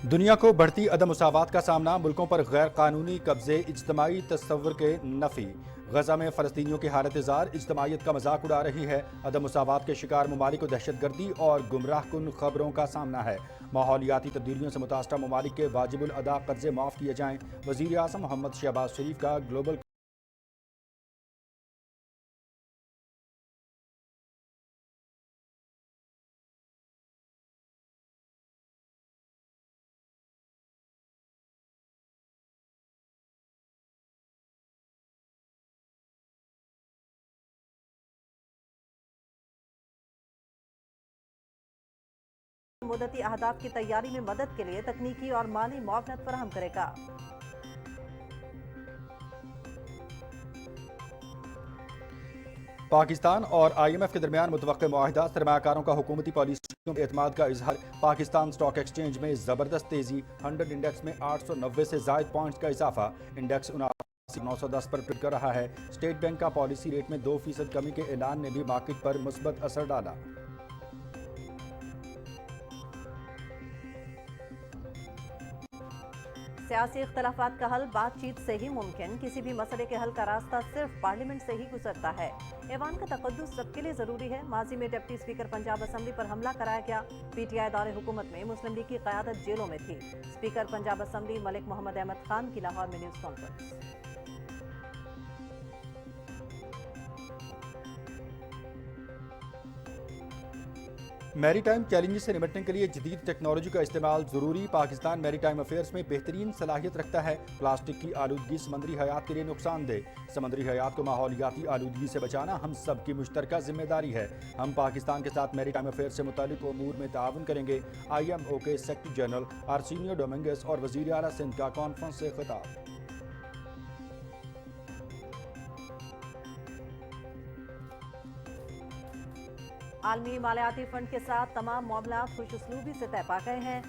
دنیا کو بڑھتی عدم مساوات کا سامنا، ملکوں پر غیر قانونی قبضے، اجتماعی تصور کے نفی۔ غزہ میں فلسطینیوں کی حالت زار، اجتماعیت کا مذاق اڑا رہی ہے۔ عدم مساوات کے شکار ممالک کو دہشت گردی اور گمراہ کن خبروں کا سامنا ہے۔ ماحولیاتی تبدیلیوں سے متاثرہ ممالک کے واجب الادا قرضے معاف کیے جائیں۔ وزیر اعظم محمد شہباز شریف کا گلوبل مدتی اہداف کی تیاری میں مدد کے لیے تکنیکی اور مالی معاونت فراہم کرے گا۔ پاکستان اور آئی ایم ایف کے درمیان متوقع معاہدہ، سرمایہ کاروں کا حکومتی پالیسیوں پر اعتماد کا اظہار۔ پاکستان سٹاک ایکسچینج میں زبردست تیزی، 100 انڈیکس میں 890 سے زائد پوائنٹس کا اضافہ، انڈیکس 7910 پر ٹریڈ کر رہا ہے۔ اسٹیٹ بینک کا پالیسی ریٹ میں 2% کمی کے اعلان نے بھی مارکیٹ پر مثبت اثر ڈالا۔ سیاسی اختلافات کا حل بات چیت سے ہی ممکن، کسی بھی مسئلے کے حل کا راستہ صرف پارلیمنٹ سے ہی گزرتا ہے۔ ایوان کا تقدس سب کے لیے ضروری ہے۔ ماضی میں ڈپٹی اسپیکر پنجاب اسمبلی پر حملہ کرایا گیا۔ پی ٹی آئی دور حکومت میں مسلم لیگ کی قیادت جیلوں میں تھی۔ اسپیکر پنجاب اسمبلی ملک محمد احمد خان کی لاہور میں نیوز کانفرنس۔ میری ٹائم چیلنجز سے نمٹنے کے لیے جدید ٹیکنالوجی کا استعمال ضروری۔ پاکستان میری ٹائم افیئرز میں بہترین صلاحیت رکھتا ہے۔ پلاسٹک کی آلودگی سمندری حیات کے لیے نقصان دہ۔ سمندری حیات کو ماحولیاتی آلودگی سے بچانا ہم سب کی مشترکہ ذمہ داری ہے۔ ہم پاکستان کے ساتھ میری ٹائم افیئرز سے متعلق امور میں تعاون کریں گے۔ آئی ایم او کے سیکرٹری جنرل آرسینیو ڈومنگس اور وزیر اعلیٰ سندھ کا کانفرنس سے خطاب۔ عالمی مالیاتی فنڈ کے ساتھ تمام معاملات خوش اسلوبی سے طے پا گئے ہیں۔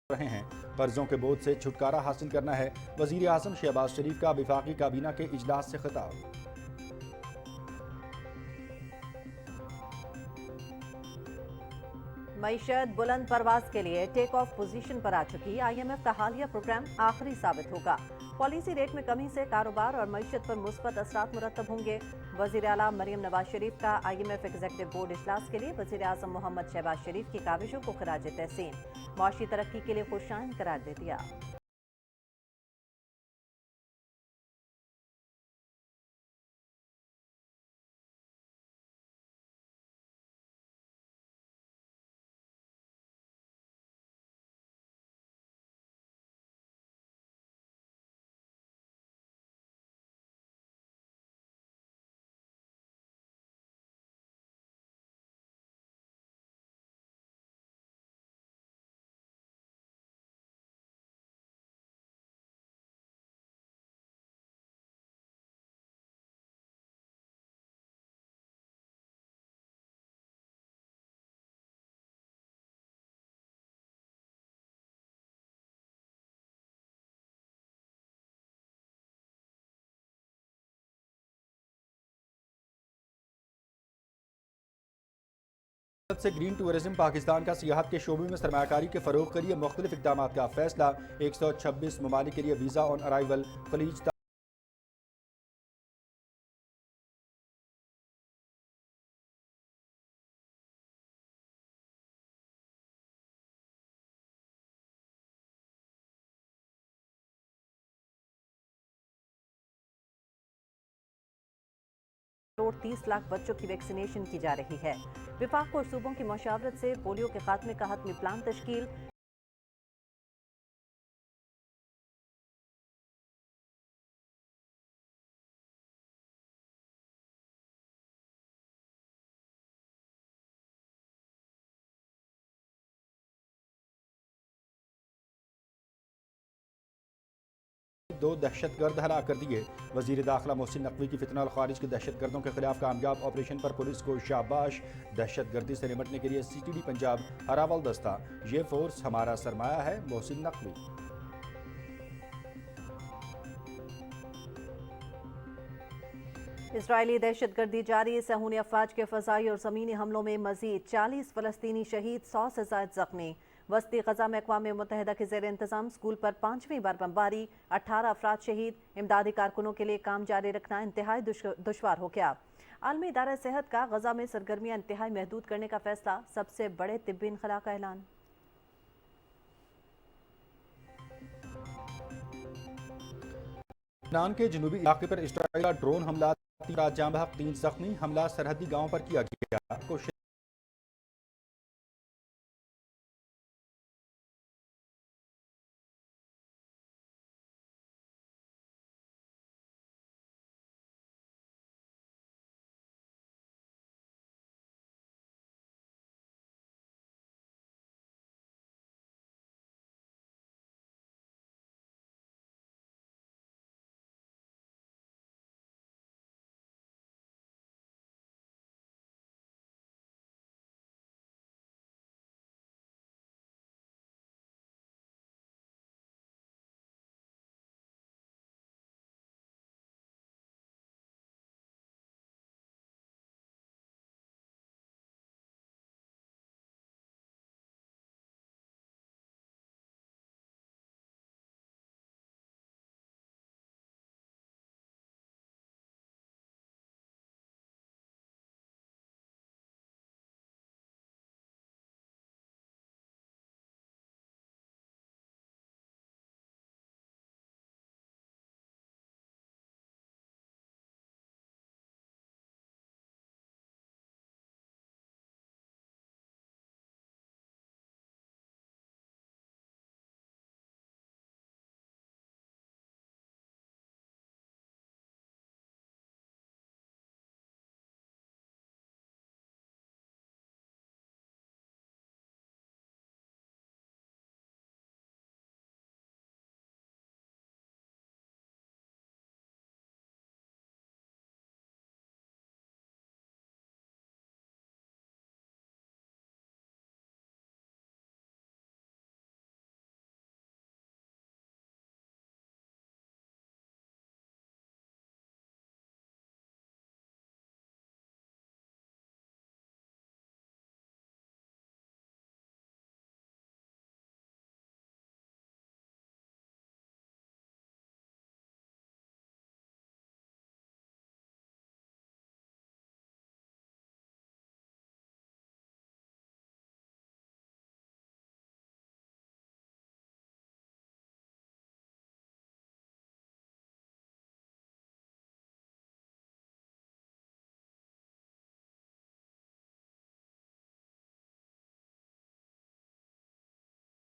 رہے ہیں قرضوں کے بوجھ سے چھٹکارا حاصل کرنا ہے۔ وزیر اعظم شہباز شریف کا وفاقی کابینہ کے اجلاس سے خطاب۔ معیشت بلند پرواز کے لیے ٹیک آف پوزیشن پر آ چکی۔ آئی ایم ایف کا حالیہ پروگرام آخری ثابت ہوگا۔ پالیسی ریٹ میں کمی سے کاروبار اور معیشت پر مثبت اثرات مرتب ہوں گے۔ وزیر اعلیٰ مریم نواز شریف کا I M F executive board اجلاس کے لیے وزیر اعظم محمد شہباز شریف کی کاوشوں کو خراج تحسین، معاشی ترقی کے لیے خوشائند قرار دے دیا۔ سے گرین ٹورزم پاکستان کا سیاحت کے شعبے میں سرمایہ کاری کے فروغ کے لیے مختلف اقدامات کا فیصلہ 126 ممالک کے لیے ویزا آن ارائیول خلیج کروڑ 30 لاکھ بچوں کی ویکسینیشن کی جا رہی ہے۔ وفاق اور صوبوں کی مشاورت سے پولیو کے خاتمے کا حتمی پلان تشکیل۔ دو دہشت گرد ہلاک کر دیے۔ وزیر داخلہ محسن نقوی کی فتنہ الخارج کے دہشت گردوں کے خلاف کامیاب آپریشن پر پولیس کو شاباش۔ دہشت گردی سے نمٹنے کے لیے سی ٹی ڈی پنجاب ہراول دستہ، یہ فورس ہمارا سرمایہ ہے، محسن نقوی۔ اسرائیلی دہشت گردی جاری، صہیونی افواج کے فضائی اور زمینی حملوں میں مزید 40 فلسطینی شہید، 100 سے زائد زخمی۔ وسطی غزہ میں اقوام متحدہ کے زیر انتظام اسکول پر 5ویں بار بمباری، 18 افراد شہید۔ امدادی کارکنوں کے لیے کام جاری رکھنا انتہائی دشوار ہو گیا۔ عالمی ادارہ صحت کا غزہ میں سرگرمیاں انتہائی محدود کرنے کا فیصلہ، سب سے بڑے طبی انخلاء کا اعلان۔ لبنان کے جنوبی علاقے پر اسرائیل کا ڈرون حملہ، 3 افراد جاں بحق، 3 زخمی۔ حملہ سرحدی گاؤں پر کیا گیا۔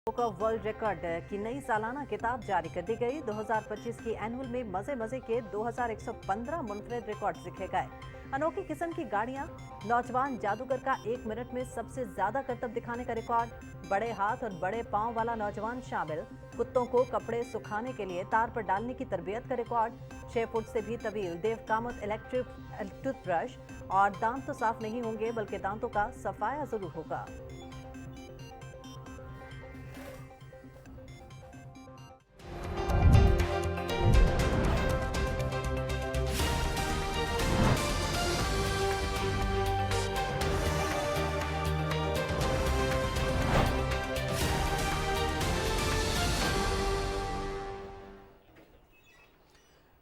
بک آف ورلڈ ریکارڈ کی نئی سالانہ کتاب جاری کر دی گئی۔ 2025 کی اینول میں مزے مزے کے 2115 منفرد ریکارڈ لکھے گئے۔ انوکھی قسم کی گاڑیاں، نوجوان جادوگر کا 1 منٹ میں سب سے زیادہ کرتب دکھانے کا ریکارڈ، بڑے ہاتھ اور بڑے پاؤں والا نوجوان شامل، کتوں کو کپڑے سکھانے کے لیے تار پر ڈالنے کی تربیت کا ریکارڈ، 6 فٹ سے بھی طویل دیو کامت الیکٹرک ٹوتھ برش، اور دانت تو صاف نہیں ہوں گے بلکہ دانتوں کا صفایا ضرور ہوگا۔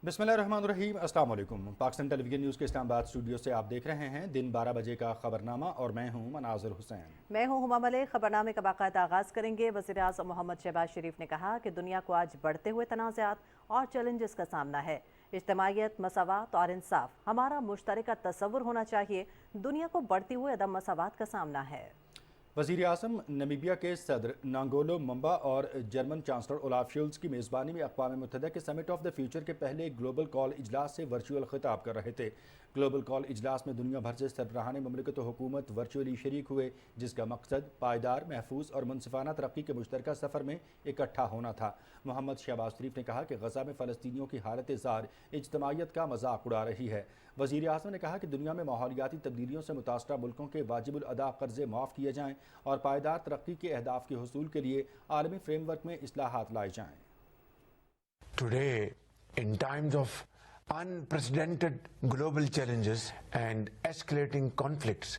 बिस्मिल्लाहिर्रहमानिर्रहीम, अस्सलाम वालेकुम। पाकिस्तान टेलीविजन न्यूज़ के इस्लामाबाद स्टूडियो से आप देख रहे हैं दिन 12 बजे का खबरनामा और मैं हूं मनाजिर हुसैन। मैं हूं हुमा मलिक। खबरनामे का बाकायदा आगाज करेंगे। वज़ीर-ए-आज़म मोहम्मद शहबाज शरीफ ने कहा कि दुनिया को आज बढ़ते हुए तनाज़ात और चैलेंजेस का सामना है। इज्तिमाइयत, मसावात और इंसाफ हमारा मुश्तरका तसव्वुर होना चाहिए। दुनिया को बढ़ती हुई अदम मसावात का सामना है। वज़ीर आज़म नामीबिया के सदर नांगोलो मंबा और जर्मन चांसलर ओलाफ शोल्ज़ की मेज़बानी में अक़वाम मुत्तहिदा के समिट ऑफ द फ्यूचर के पहले ग्लोबल कॉल इजलास से वर्चुअल खिताब कर रहे थे। ग्लोबल कॉल इजलास में दुनिया भर से सरबराहान ममलिकत और हुकूमत वर्चुअली शरीक हुए, जिसका मकसद पायदार, महफूज और मुनसिफाना तरक्की के मुश्तरका सफ़र में इकट्ठा होना था। मोहम्मद शहबाज शरीफ ने कहा कि गज़ा में फ़लस्तीनियों की हालत ज़ार इज्तिमाइयत का मजाक उड़ा रही है। वज़ीर आज़म ने कहा कि दुनिया में माहौलियाती तब्दीलियों से मुतासरा मुल्कों के वाजिबुल अदा कर्ज़े माफ़ किए जाएँ और पायदार तरक्की के अहदाफ के हुसूल के लिए आलमी फ्रेमवर्क में इस्लाहात लाए जाएँ। Today, in times of unprecedented global challenges and escalating conflicts,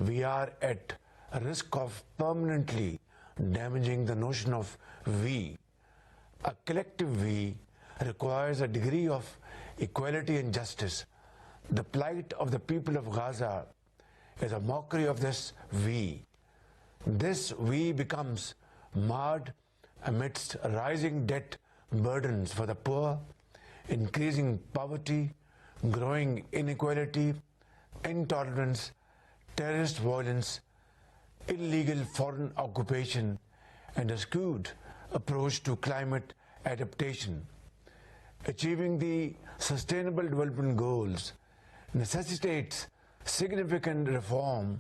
we are at risk of permanently damaging the notion of we. A collective we requires a degree of equality and justice. The plight of the people of Gaza is a mockery of this we. This we becomes marred amidst rising debt burdens for the poor, increasing poverty, growing inequality, intolerance, terrorist violence, illegal foreign occupation, and a skewed approach to climate adaptation. Achieving the Sustainable Development Goals necessitates significant reform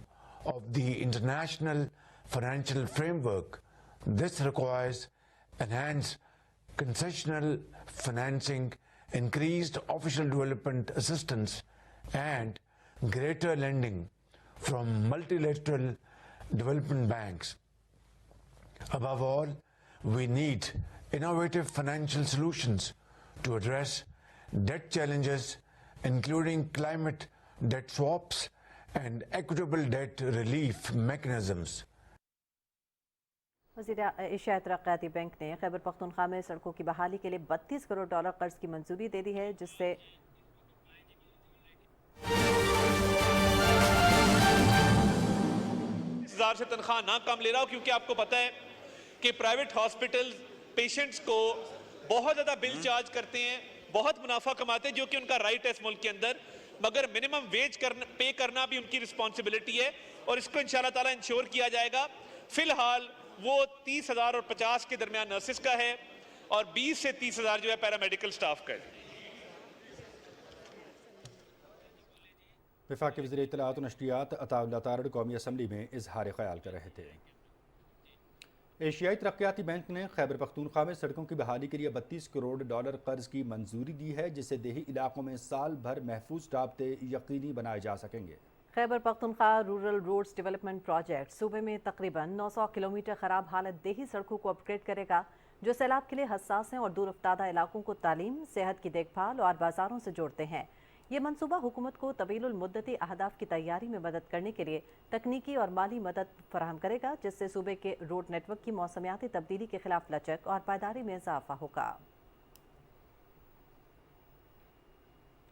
of the international financial framework. This requires enhanced concessional financing, increased official development assistance, and greater lending from multilateral development banks. Above all, we need innovative financial solutions to address debt challenges, including climate debt swaps and equitable debt relief mechanisms. वज़ीर एशियाई तरक्याती bank ने खैबर पख्तूनख्वा में सड़कों की बहाली के लिए $32 करोड़ कर्ज की मंजूरी दे दी है, जिससे से तनख्वाह ना कम ले रहा हो, क्योंकि आपको पता है कि प्राइवेट हॉस्पिटल पेशेंट्स को बहुत ज़्यादा बिल चार्ज करते हैं, बहुत मुनाफा कमाते हैं, जो कि उनका राइट है इस मुल्क के अंदर, मगर मिनिमम वेज पे करना भी उनकी रिस्पॉन्सिबिलिटी है और इसको इंशाल्लाह ताला इंश्योर किया जाएगा। फिलहाल वो 30,000 और 50 के दरमियान नर्सिस का है और 20 से 30,000 जो है पैरामेडिकल स्टाफ का है। वफाकी वज़ीर इत्तलाआत और नशरियात अताउल्लाह तारड़ कौमी असम्बली में इजहार ख्याल कर रहे थे। एशियाई तरक्याती बैंक ने खैबर पख्तूनख्वा में सड़कों की बहाली के लिए $32 करोड़ कर्ज की मंजूरी दी है, जिससे देही इलाकों में साल भर महफूज राब्ते यकीनी बनाए जा सकेंगे। Khyber Pakhtunkhwa rural roads development project सूबे में तकरीबन 900 किलोमीटर खराब हालत देही सड़कों को अपग्रेड करेगा, जो सैलाब के लिए हसास हैं और दूर अफ्तादा इलाकों को तालीम, सेहत की देखभाल और बाजारों से जोड़ते हैं। ये मंसूबा हुकूमत को तवीलुल मुद्दती अहदाफ की तैयारी में मदद करने के लिए तकनीकी और माली मदद फराहम करेगा, जिससे सूबे के रोड नेटवर्क की मौसमियाती तब्दीली के खिलाफ लचक और पायदारी में इजाफा होगा।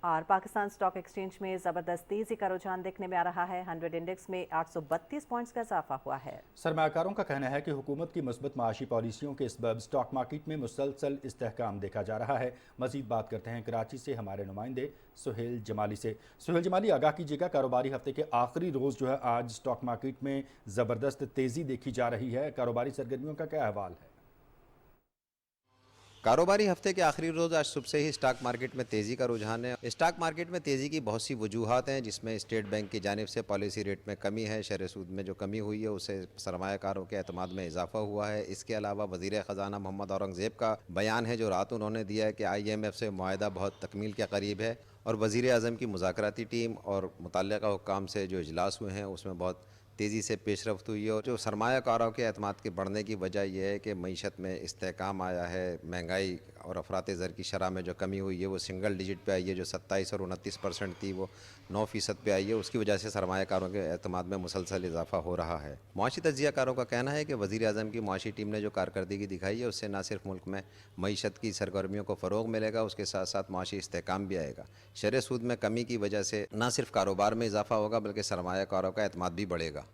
और पाकिस्तान स्टॉक एक्सचेंज में ज़बरदस्त तेज़ी का रुझान देखने में आ रहा है। 100 इंडेक्स में 832 पॉइंट्स का इजाफा हुआ है। सरमायाकारों का कहना है कि हुकूमत की मुस्बत माशी पॉलिसियों के सबब स्टॉक मार्केट में मुसलसल इस्तेहकाम देखा जा रहा है। मजीद बात करते हैं कराची से हमारे नुमाइंदे सुहेल जमाली से। सुहेल जमाली, आगाह कीजिएगा, कारोबारी हफ्ते के आखिरी रोज़ जो है आज स्टॉक मार्केट में ज़बरदस्त तेज़ी देखी जा रही है, कारोबारी सरगर्मियों का क्या अहवाल है? कारोबारी हफ्ते के आखिरी रोज़ आज सुबह से ही स्टॉक मार्केट में तेज़ी का रुझान है। स्टॉक मार्केट में तेज़ी की बहुत सी वजूहात हैं, जिसमें स्टेट बैंक की जानिब से पॉलिसी रेट में कमी है, शेयर सूद में जो कमी हुई है उससे सरमायाकारों के एतमाद में इजाफा हुआ है। इसके अलावा वज़ीर ख़जाना मोहम्मद औरंगज़ेब का बयान है जो रात उन्होंने दिया है कि IMF से मुआहदा बहुत तकमील के करीब है और वज़ीर आज़म की मुज़ाकराती टीम और मुतल्लिक़ा हुक्काम से जो इजलास हुए हैं उसमें बहुत तेज़ी से पेशरफ्त हुई है और जो सरमाया कारों के एतमाद के बढ़ने की वजह यह है कि मईशत में इस्तेहकाम आया है, महंगाई और अफरात ज़र की शरह में जो कमी हुई है वो सिंगल डिजिट पे आई है, जो 27 और 29% थी वो 9% पे आई है। उसकी वजह से सरमाया कारों के एतमाद में मुसलसल इजाफा हो रहा है। मुआशी तज्ज़िया कारों का कहना है कि वज़ीर आज़म की मुआशी टीम ने जो कारकर्दगी दिखाई है उससे न सिर्फ मुल्क में मईशत की सरगर्मियों को फ़रोग मिलेगा, उसके साथ साथ मुआशी इस्तेहकाम भी आएगा। शरह सूद में कमी की वजह से न सिर्फ कारोबार में इजाफा होगा बल्कि सरमाया कारों का एतमाद भी बढ़ेगा।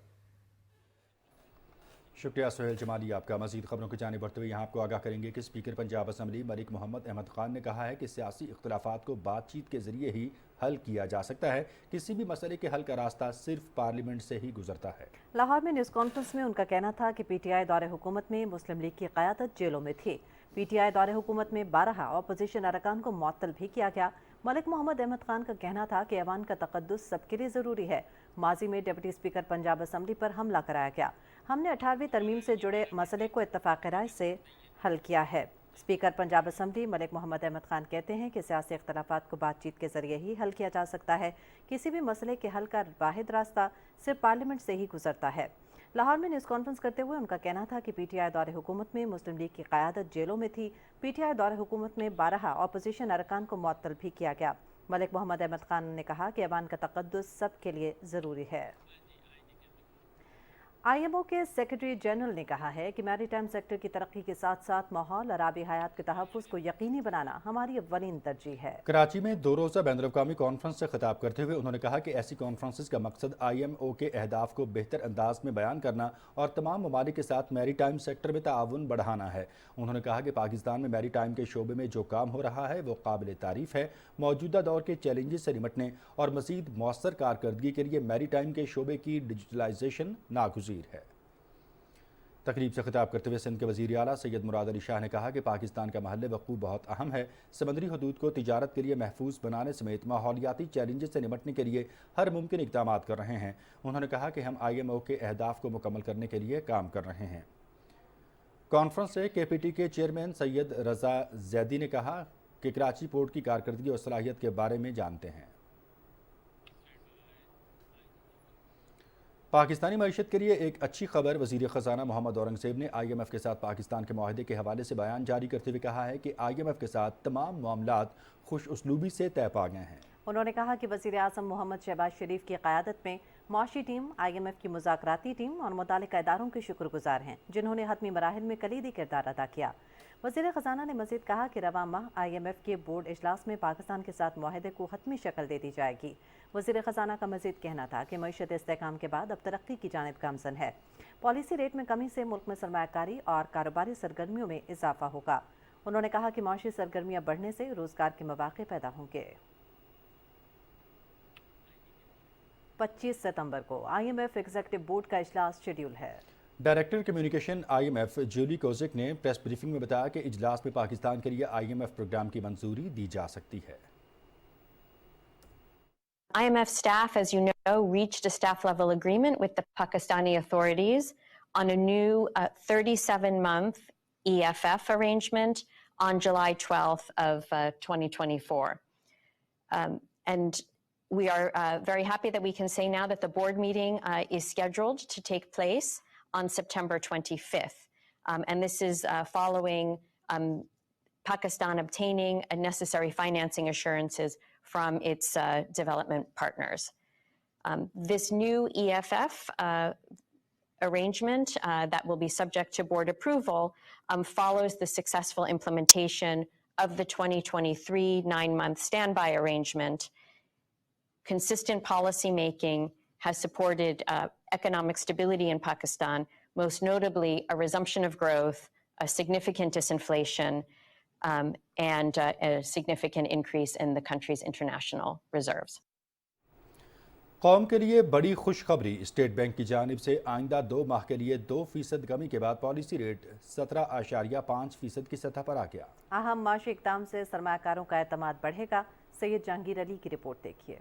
शुक्रिया सुहेल जमाली आपका। मजीद खबरों की जानिब बढ़ते हुए यहाँ आपको आगाह करेंगे कि स्पीकर पंजाब असम्बली मलिक मोहम्मद अहमद खान ने कहा है कि सियासी इख्तलाफात को बातचीत के ज़रिए ही हल किया जा सकता है। किसी भी मसले के हल का रास्ता सिर्फ पार्लियामेंट से ही गुजरता है। लाहौर में न्यूज़ कॉन्फ्रेंस में उनका कहना था कि पीटीआई दौरे हुकूमत में मुस्लिम लीग की क़यादत जेलों में थी। पीटीआई दौरे हुकूमत में 12 अपोजिशन अरकान को मुअत्तल भी किया गया। मलिक मोहम्मद अहमद खान का कहना था कि ऐवान का तक़द्दुस सबके लिए ज़रूरी है। माजी में डिप्टी स्पीकर पंजाब असम्बली पर हमला कराया गया। हमने 18वीं तरमीम से जुड़े मसले को इत्तफ़ाक़ राय से हल किया है। स्पीकर पंजाब असम्बली मलिक मोहम्मद अहमद खान कहते हैं कि सियासी इख्तलाफात को बातचीत के ज़रिए ही हल किया जा सकता है। किसी भी मसले के हल का वाहिद रास्ता सिर्फ पार्लियामेंट से ही गुजरता है। लाहौर में न्यूज़ कॉन्फ्रेंस करते हुए उनका कहना था कि पीटीआई दौरे हुकूमत में मुस्लिम लीग की क़यादत जेलों में थी। पीटीआई दौरे हुकूमत में 12 अपोजिशन अरकान को मुअत्तल भी किया गया। मलिक मोहम्मद अहमद खान ने कहा कि ऐवान का तक़द्दुस सबके लिए ज़रूरी है। IMO के सेक्रेटरी जनरल ने कहा है कि मैरीटाइम सेक्टर की तरक्की के साथ साथ माहौल और आबी हयात के तहफ़्फ़ुज़ को यकीनी बनाना हमारी अव्वलीन तरजीह है। कराची में 2 रोज़ा बैनुल-अक़वामी कॉन्फ्रेंस से खिताब करते हुए उन्होंने कहा कि ऐसी कॉन्फ्रेंसेस का मकसद IMO के अहदाफ को बेहतर अंदाज में बयान करना और तमाम ममालिक के साथ मैरीटाइम सेक्टर में ताउन बढ़ाना है। उन्होंने कहा कि पाकिस्तान में मैरीटाइम के शोबे में जो काम हो रहा है वो काबिल तारीफ़ है। मौजूदा दौर के चैलेंजेस से निपटने और मज़ीद मौसर कारकर्दगी के लिए मैरीटाइम के शोबे की डिजिटलाइजेशन नागुज़ीर है। तकरीब से खिताब करते हुए सिंध के वज़ीर आला सैयद मुराद अली शाह ने कहा कि पाकिस्तान का महल वक़ूफ़ बहुत अहम है। समंदरी हदूद को तिजारत के लिए महफूज बनाने समेत माहौलियाती चैलेंजेस से निपटने के लिए हर मुमकिन इक़दाम कर रहे हैं। उन्होंने कहा कि हम IMO के अहदाफ को मुकम्मल करने के लिए काम कर रहे हैं। कॉन्फ्रेंस से KPT के चेयरमैन सैयद रज़ा ज़ैदी ने कहा कि कराची पोर्ट की कारकर्दगी और सलाहियत के बारे में जानते हैं। पाकिस्तानी मईशत के लिए एक अच्छी खबर। वज़ीर ख़ज़ाना मोहम्मद औरंगज़ेब ने IMF के साथ पाकिस्तान के मुआहदे के हवाले से बयान जारी करते हुए कहा है कि IMF के साथ तमाम मामलात खुश उसलूबी से तय पा गए हैं। उन्होंने कहा कि वज़ीर आज़म मोहम्मद शहबाज शरीफ की क़यादत में मुआशी टीम, IMF की मुज़ाकराती टीम और मुतालिका इदारों के शुक्रगुजार हैं, जिन्होंने हतमी मराहिल में कलीदी किरदार अदा किया। वज़ीर ख़ज़ाना ने मज़ीद कहा कि रवां माह IMF के बोर्ड इजलास में पाकिस्तान के साथ मुआहदे को हतमी शक्ल दे दी जाएगी। वज़ीर ख़ज़ाना का मज़ीद कहना था कि मईशत इस्तेहकाम के बाद अब तरक्की की जानिब गामज़न है। पॉलिसी रेट में कमी से मुल्क में सरमायाकारी और कारोबारी सरगर्मियों में इजाफा होगा। उन्होंने कहा कि माशी सरगर्मियाँ बढ़ने से रोज़गार के मौक़े पैदा होंगे। 25 सितंबर को IMF एग्जीक्यूटिव बोर्ड का इजलास शेड्यूल है। Director communication IMF Julie Kozack ने प्रेस ब्रीफिंग में बताया कि इजलास में पाकिस्तान के लिए IMF प्रोग्राम की मंजूरी दी जा सकती है। IMF staff, as you know, reached a staff-level agreement with the Pakistani authorities on a new 37-month EFF arrangement on July 12th of 2024. And we are very happy that we can say now that the board meeting is scheduled to take place on September 25th. And this is following Pakistan obtaining necessary financing assurances from its development partners. This new EFF arrangement that will be subject to board approval follows the successful implementation of the 2023 9-month standby arrangement. Consistent policy making has supported economic stability in Pakistan, most notably a resumption of growth, a significant disinflation, and a significant increase in the country's international reserves. कौम के लिए बड़ी खुशखबरी। State bank की जानिब से आइंदा 2 माह के लिए 2% कमी के बाद पॉलिसी रेट 17.5% की सतह पर आ गया। अहम माशी इक़दाम से सरमायाकारों का एतमाद बढ़ेगा। सैयद जहांगीर अली की रिपोर्ट देखिए।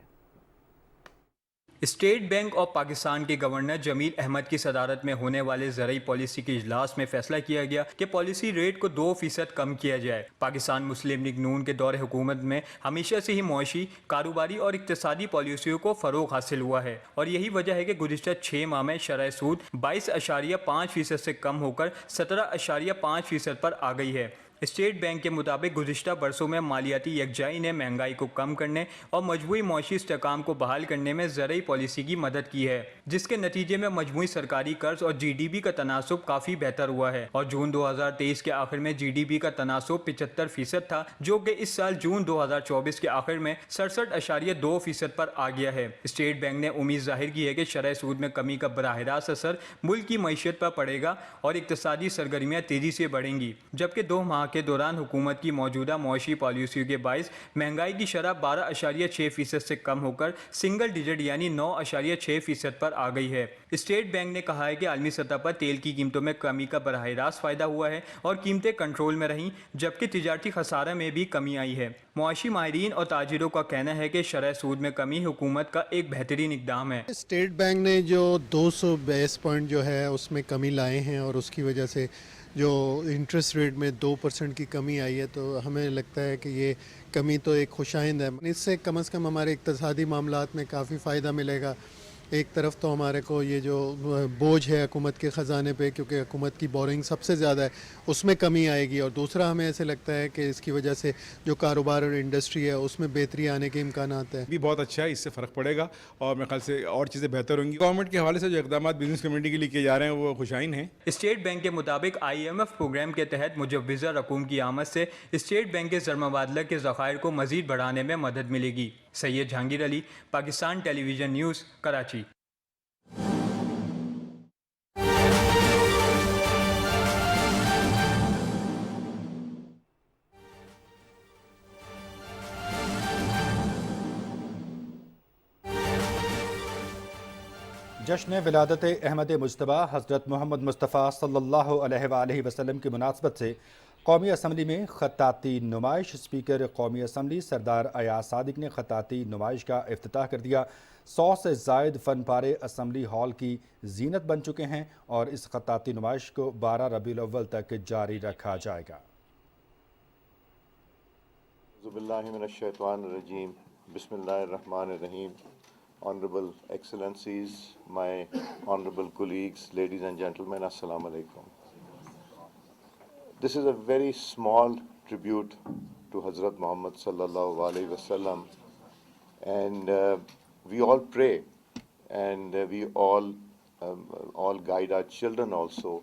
اسٹیٹ بینک آف پاکستان کے گورنر جمیل احمد کی صدارت میں ہونے والے زرعی پالیسی کے اجلاس میں فیصلہ کیا گیا کہ پالیسی ریٹ کو 2% کم کیا جائے۔ پاکستان مسلم لیگ نون کے دور حکومت میں ہمیشہ سے ہی معاشی، کاروباری اور اقتصادی پالیسیوں کو فروغ حاصل ہوا ہے، اور یہی وجہ ہے کہ گزشتہ 6 ماہ میں شرح سود 22.5% سے کم ہو کر 17.5% پر آ گئی ہے۔ اسٹیٹ بینک کے مطابق گزشتہ برسوں میں مالیاتی یکجائی نے مہنگائی کو کم کرنے اور مجموعی معاشی استحکام کو بحال کرنے میں زرعی پالیسی کی مدد کی ہے، جس کے نتیجے میں مجموعی سرکاری قرض اور جی ڈی پی کا تناسب کافی بہتر ہوا ہے، اور جون 2023 کے آخر میں جی ڈی پی کا تناسب 75% تھا، جو کہ اس سال جون 2024 کے آخر میں 67.2% پر آ گیا ہے۔ اسٹیٹ بینک نے امید ظاہر کی ہے کہ شرح سود میں کمی کا براہ راست اثر ملک کی معیشت پر پڑے گا اور اقتصادی سرگرمیاں تیزی سے بڑھیں گی، جبکہ 2 ماہ کے دوران حکومت کی موجودہ معاشی پالیسیوں کے باعث مہنگائی کی شرح 12.6% سے کم ہو کر سنگل ڈیجٹ یعنی 9.6% پر آ گئی ہے۔ اسٹیٹ بینک نے کہا ہے کہ عالمی سطح پر تیل کی قیمتوں میں کمی کا براہ راست فائدہ ہوا ہے اور قیمتیں کنٹرول میں رہیں، جبکہ تجارتی خسارہ میں بھی کمی آئی ہے۔ معاشی ماہرین اور تاجروں کا کہنا ہے کہ شرح سود میں کمی حکومت کا ایک بہترین اقدام ہے۔ اسٹیٹ بینک نے جو 200 بیس پوائنٹ جو ہے اس میں کمی لائے ہیں، اور اس کی وجہ سے جو انٹرسٹ ریٹ میں 2% کی کمی آئی ہے، تو ہمیں لگتا ہے کہ یہ کمی تو ایک خوش آئند ہے۔ اس سے کم از کم ہمارے اقتصادی معاملات میں کافی فائدہ ملے گا۔ ایک طرف تو ہمارے کو یہ جو بوجھ ہے حکومت کے خزانے پہ، کیونکہ حکومت کی بورنگ سب سے زیادہ ہے، اس میں کمی آئے گی، اور دوسرا ہمیں ایسے لگتا ہے کہ اس کی وجہ سے جو کاروبار اور انڈسٹری ہے اس میں بہتری آنے کے امکانات ہیں۔ بھی بہت اچھا ہے، اس سے فرق پڑے گا اور میرے خیال سے اور چیزیں بہتر ہوں گی۔ گورنمنٹ کے حوالے سے جو اقدامات بزنس کمیونٹی کے لیے کیے جا رہے ہیں وہ خوشائن ہیں۔ اسٹیٹ بینک کے مطابق آئی ایم ایف پروگرام کے تحت مجوزہ رقوم کی آمد سے اسٹیٹ بینک کے زرمبادلہ کے ذخائر کو مزید بڑھانے میں مدد ملے گی۔ سید جہانگیر علی، پاکستان ٹیلی ویژن نیوز، کراچی۔ جشن ولادت احمد مجتبیٰ حضرت محمد مصطفیٰ صلی اللہ علیہ وآلہ وسلم کی مناسبت سے قومی اسمبلی میں خطاطی نمائش۔ اسپیکر قومی اسمبلی سردار ایاز صادق نے خطاطی نمائش کا افتتاح کر دیا۔ 100 سے زائد فن پارے اسمبلی ہال کی زینت بن چکے ہیں اور اس خطاطی نمائش کو 12 ربیع الاول تک جاری رکھا جائے گا۔ اعوذ باللہ من الشیطان الرجیم، بسم اللہ الرحمن الرحیم۔ Honorable Excellencies, my honorable colleagues, ladies and gentlemen, Assalamu alaikum. This is a very small tribute to Hazrat Muhammad sallallahu alaihi wasallam, and we all pray, and we all guide our children also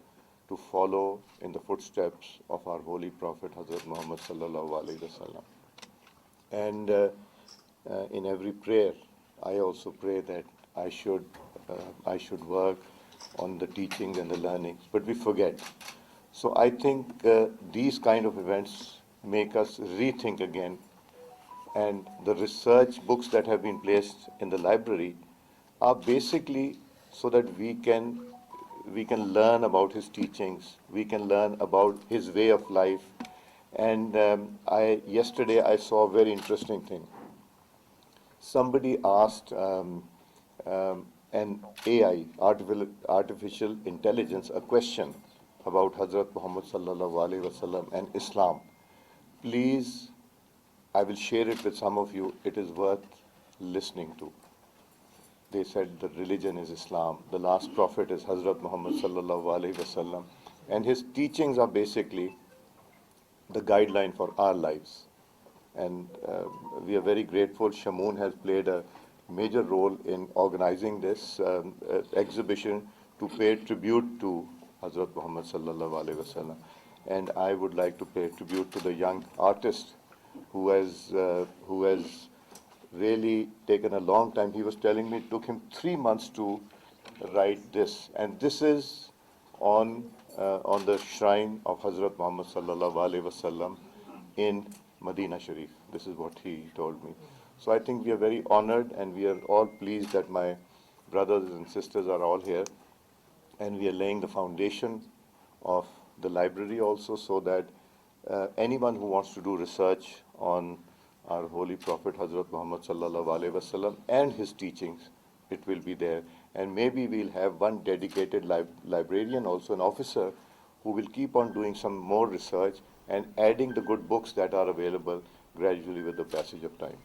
to follow in the footsteps of our holy Prophet Hazrat Muhammad sallallahu alaihi wasallam. And in every prayer, I also pray that I should work on the teachings and the learnings, but we forget. So I think these kind of events make us rethink again, and the research books that have been placed in the library are basically so that we can learn about his teachings, we can learn about his way of life. And yesterday I saw a very interesting thing. Somebody asked an AI, artificial intelligence, a question about Hazrat Muhammad sallallahu alaihi wasallam and Islam. Please, I will share it with some of you. It is worth listening to. They said the religion is Islam. The last prophet is Hazrat Muhammad sallallahu alaihi wasallam, and his teachings are basically the guideline for our lives. And we are very grateful. Shamoon has played a major role in organizing this exhibition to pay tribute to Hazrat Muhammad sallallahu alaihi wasallam. And I would like to pay tribute to the young artist who has really taken a long time. He was telling me it took him 3 months to write this, and this is on the shrine of Hazrat Muhammad sallallahu alaihi wasallam in Medina Sharif. This is what he told me. So I think we are very honored, and we are all pleased that my brothers and sisters are all here, and we are laying the foundation of the library also, so that anyone who wants to do research on our holy Prophet Hazrat Muhammad sallallahu alaihi wasallam and his teachings it will be there. And maybe we'll have one dedicated librarian, also an officer, who will keep on doing some more research and adding the good books that are available gradually with the passage of time.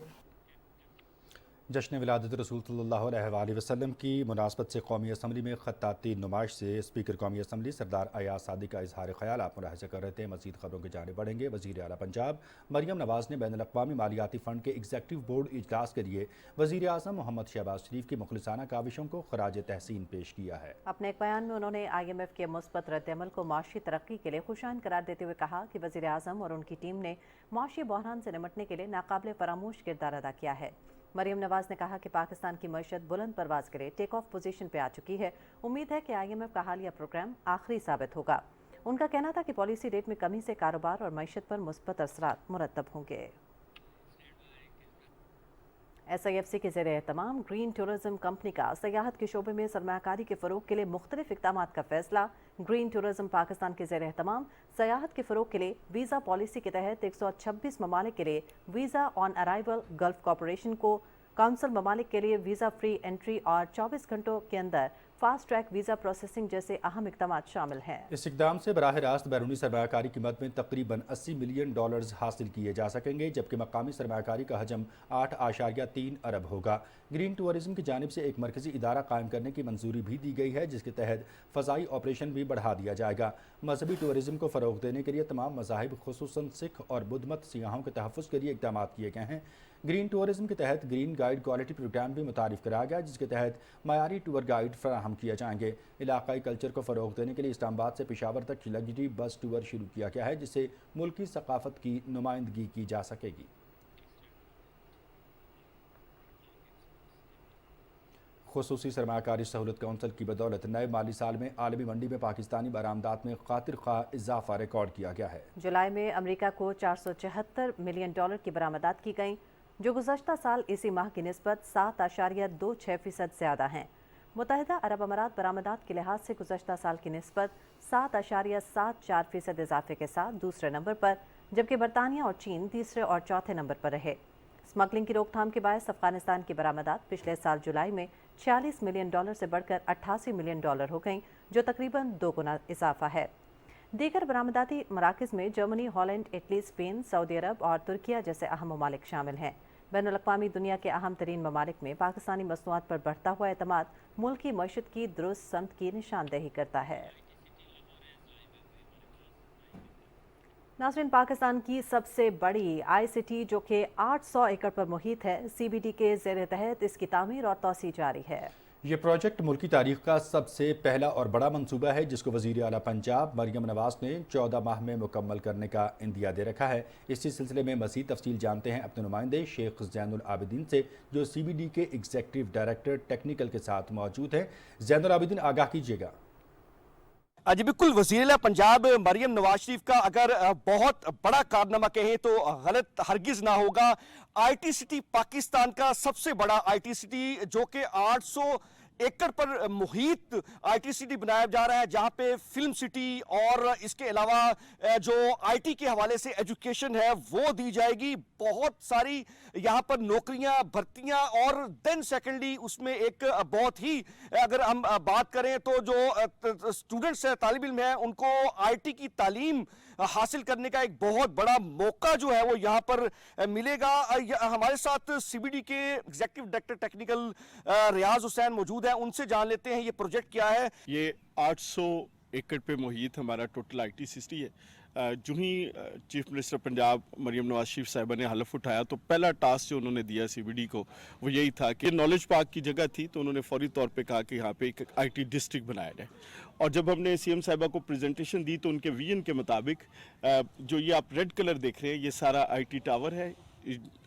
जश्न विलादत रसूल सल्लल्लाहु अलैहि वसल्लम की मुनासबत से कौमी assembly में खत्ताती नुमाइश से स्पीकर कौमी असम्बली सरदार अयाज सादी का इजहार ख्याल आप मुलाहिज़ा कर रहे थे। मज़ीद खबरों की जानिब बढ़ेंगे। वज़ीर आला पंजाब मरियम नवाज़ ने बैनुल अक़वामी मालियाती फ़ंड के एग्जीक्यूटिव बोर्ड इजलास के लिए वज़ीर आज़म मोहम्मद शहबाज शरीफ की मुखलिसाना काविशों को खराज तहसीन पेश किया है। अपने एक बयान में उन्होंने IMF के मुस्बत रद्द-ए-अमल को माशी तरक्की के लिए खुशाइन करार देते हुए कहा कि वज़ीर आज़म और उनकी टीम ने माशी बहरान से निपटने के लिए नाकाबिले फरामोश किरदार अदा किया है। मरियम नवाज ने कहा कि पाकिस्तान की मईशत बुलंद परवाज के लिए टेक ऑफ पोजीशन पे आ चुकी है। उम्मीद है कि IMF का हालिया प्रोग्राम आखिरी साबित होगा। उनका कहना था कि पॉलिसी रेट में कमी से कारोबार और मईशत पर मुस्बत असरात मुरतब होंगे। SIFC के ज़ेरे एहतमाम ग्रीन टूरिज्म कंपनी का सयाहत के शोबे में सरमायाकारी के फ़रोग के लिए मुख्तलिफ इक़दामात का फैसला। ग्रीन टूरिज्म पाकिस्तान के ज़ेरे एहतमाम सयाहत के फ़रोग के लिए वीज़ा पॉलिसी के तहत 126 ममालिक के लिए visa on arrival, gulf corporation को काउंसिल ममालिक के लिए वीज़ा फ्री एंट्री और 24 घंटों के अंदर फास्ट ट्रैक वीज़ा प्रोसेसिंग जैसे अहम इक़दामात शामिल हैं। इस इक़दाम से बराह रास्त बैरूनी सरमायाकारी की मद में तकरीबन $80 मिलियन हासिल किए जा सकेंगे, जबकि मकामी सरमायाकारी का हजम 8.3 अरब होगा। ग्रीन टूरिज्म की जानिब से एक मरकजी इदारा कायम करने की मंजूरी भी दी गई है, जिसके तहत फ़ज़ाई ऑपरेशन भी बढ़ा दिया जाएगा। मजहबी टूरिज्म को फ़रोग़ देने के लिए तमाम मज़ाहिब खुसूसन सिख और बुद्ध मत सियाहों के तहफ़्फ़ुज़ के लिए इक़दाम किए गए हैं। ग्रीन टूरिज्म के तहत ग्रीन गाइड क्वालिटी प्रोग्राम भी मुतारिफ़ कराया गया, जिसके तहत मयारी टूर गाइड फराहम किए जाएंगे। इलाकाई कल्चर को फ़रोग़ देने के लिए इस्लामाबाद से पेशावर तक लग्जरी बस टूर शुरू किया गया है, जिससे मुल्की सकाफ़त की नुमाइंदगी की जा सकेगी। खुसूसी सरमायाकारी सहूलत काउंसिल की बदौलत नए माली साल में आलमी मंडी में पाकिस्तानी बरामदात में खातिर खा इजाफा रिकॉर्ड किया गया है। जुलाई में अमरीका को $474 मिलियन की बरामदात की गई, जो गुज़श्ता साल इसी माह की निस्बत 7.26% ज़्यादा हैं। मुत्तहिदा अरब अमारात बरामदात के लिहाज से गुज़श्ता साल की निस्बत 7.74% इजाफे के साथ दूसरे नंबर पर, जबकि बरतानिया और चीन तीसरे और चौथे नंबर पर रहे। स्मगलिंग की रोकथाम के बायस अफगानिस्तान की बरामदात पिछले साल जुलाई में $46 मिलियन से बढ़कर $88 मिलियन हो गई, जो तकरीबन 2 गुना इजाफा है। दीगर बरामदाती मराकज़ में जर्मनी, हॉलैंड, इटली, स्पेन, सऊदी अरब और तुर्किया जैसे अहम ममालिक शामिल हैं। बैनुल अक़वामी दुनिया के अहम तरीन ममालिक में पाकिस्तानी मसनूआत पर बढ़ता हुआ एतमाद मुल्क की मईशत की दुरुस्त समत की निशानदेही करता है। नाज़रीन, पाकिस्तान की सबसे बड़ी ICT जो कि 800 एकड़ पर मुहित है, CBD के ज़ेरे तहत इसकी तामीर और तोसी जारी है। ये प्रोजेक्ट मुल्की तारीख का सबसे पहला और बड़ा मंसूबा है, जिसको वज़ीर आला पंजाब मरियम नवाज़ ने 14 माह में मुकम्मल करने का इंदिया दे रखा है। इसी सिलसिले में मज़ीद तफसील जानते हैं अपने नुमाइंदे शेख ज़ैनुल आबिदीन से, जो CBD के एग्जीक्यूटिव डायरेक्टर टेक्निकल के साथ मौजूद हैं। ज़ैनुल आबिदीन, आगाह कीजिएगा। जी बिल्कुल, वज़ीर पंजाब मरियम नवाज शरीफ का अगर बहुत बड़ा कारनामा कहें तो गलत हरगिज़ ना होगा। IT सिटी पाकिस्तान का सबसे बड़ा IT सिटी जो कि 800 एकड़ पर मुहित IT सिटी बनाया जा रहा है, जहां पे फिल्म सिटी और इसके अलावा जो IT के हवाले से एजुकेशन है वो दी जाएगी। बहुत सारी यहाँ पर नौकरियां, भर्तियां और देन सेकेंडली उसमें एक बहुत ही, अगर हम बात करें तो जो स्टूडेंट्स हैं, तालिब इल्म हैं, उनको IT की तालीम हासिल करने का एक बहुत बड़ा मौका जो है वो यहाँ पर मिलेगा। हमारे साथ CBD के एग्जीक्यूटिव डायरेक्टर टेक्निकल रियाज हुसैन मौजूद है, उनसे जान लेते हैं ये प्रोजेक्ट क्या है। ये 800 एकड़ पे मुहित हमारा टोटल IT सिटी है। जो ही चीफ मिनिस्टर पंजाब मरियम नवाज शरीफ साहिबा ने हलफ उठाया तो पहला टास्क जो उन्होंने दिया CBD को वो यही था कि नॉलेज पार्क की जगह थी, तो उन्होंने फौरी तौर पे कहा कि यहाँ पे एक IT डिस्ट्रिक्ट बनाया जाए। और जब हमने CM साहिबा को प्रेजेंटेशन दी तो उनके विजन के मुताबिक जो ये आप रेड कलर देख रहे हैं ये सारा IT टावर है,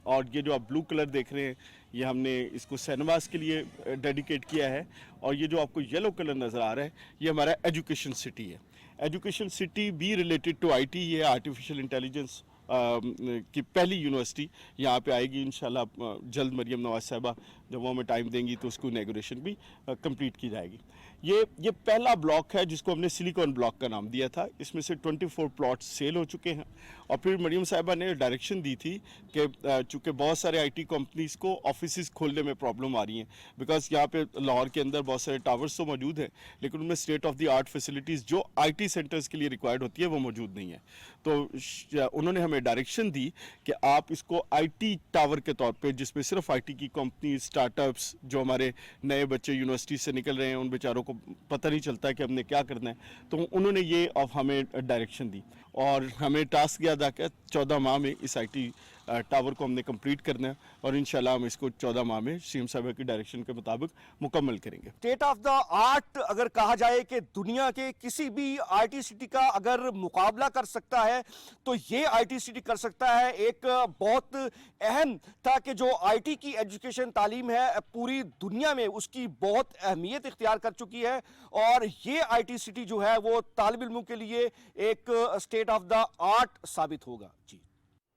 और ये जो आप ब्लू कलर देख रहे हैं ये हमने इसको सिनेमास के लिए डेडिकेट किया है, और ये जो आपको येलो कलर नज़र आ रहा है ये हमारा एजुकेशन सिटी है। एजुकेशन सिटी भी रिलेटेड टू IT, ये आर्टिफिशियल इंटेलिजेंस की पहली यूनिवर्सिटी यहाँ पे आएगी इंशाल्लाह जल्द। मरियम नवाज साहिबा जब वो हमें टाइम देंगी तो उसको इनॉग्रेशन भी कंप्लीट की जाएगी। ये पहला ब्लॉक है जिसको हमने सिलिकॉन ब्लॉक का नाम दिया था। इसमें से 24 प्लॉट्स सेल हो चुके हैं और फिर मरियम साहिबा ने डायरेक्शन दी थी कि चूँकि बहुत सारे आईटी कंपनीज़ को ऑफिस खोलने में प्रॉब्लम आ रही हैं, बिकॉज यहाँ पे लाहौर के अंदर बहुत सारे टावर्स तो मौजूद हैं लेकिन उनमें state of the art facilities जो आईटी सेंटर्स के लिए रिक्वायर्ड होती है वो मौजूद नहीं है। तो उन्होंने हमें डायरेक्शन दी कि आप इसको आईटी टावर के तौर पे, जिसमें सिर्फ आईटी की कंपनी, स्टार्टअप्स, जो हमारे नए बच्चे यूनिवर्सिटी से निकल रहे हैं उन बेचारों को पता नहीं चलता है कि हमने क्या करना है, तो उन्होंने ये हमें डायरेक्शन दी और हमें टास्क दिया था कि 14 माह में इस आईटी टावर को हमने कंप्लीट करना है और इंशाल्लाह हम इसको 14 माह में सीएम साहब की डायरेक्शन के मुताबिक मुकम्मल करेंगे। स्टेट ऑफ द आर्ट अगर कहा जाए कि दुनिया के किसी भी आईटी सिटी का अगर मुकाबला कर सकता है तो ये आईटी सिटी कर सकता है। एक बहुत अहम था कि जो आईटी की एजुकेशन तालीम है पूरी दुनिया में उसकी बहुत अहमियत इख्तियार कर चुकी है और ये आईटी सिटी जो है वो तालिब इल्मों के लिए एक स्टेट ऑफ द आर्ट साबित होगा। जी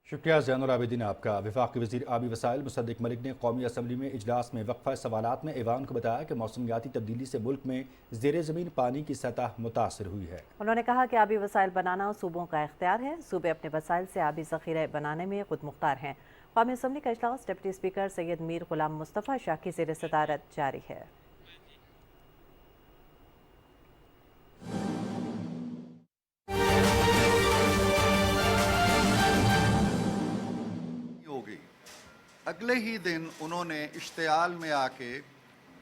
शुक्रिया ज़ैनुल आबिदीन आपका। वफाकी वज़ीर आबी वसाइल मुसद्दिक़ मलिक ने कौमी असम्बली में इजलास में वक्फ़ा सवालात में ऐवान को बताया कि मौसमियाती तब्दीली से मुल्क में ज़ेर ज़मीन पानी की सतह मुतासर हुई है। उन्होंने कहा कि आबी वसाइल बनाना सूबों का इख्तियार है। सूबे अपने वसाइल से आबी ज़ख़ीरे बनाने में खुद मुख्तार हैं। कौमी असम्बली का इजलास डिप्टी स्पीकर सैयद मीर गुलाम मुस्तफ़ा शाह की ज़ेर सदारत जारी है। अगले ही दिन उन्होंने इश्तियाल में आके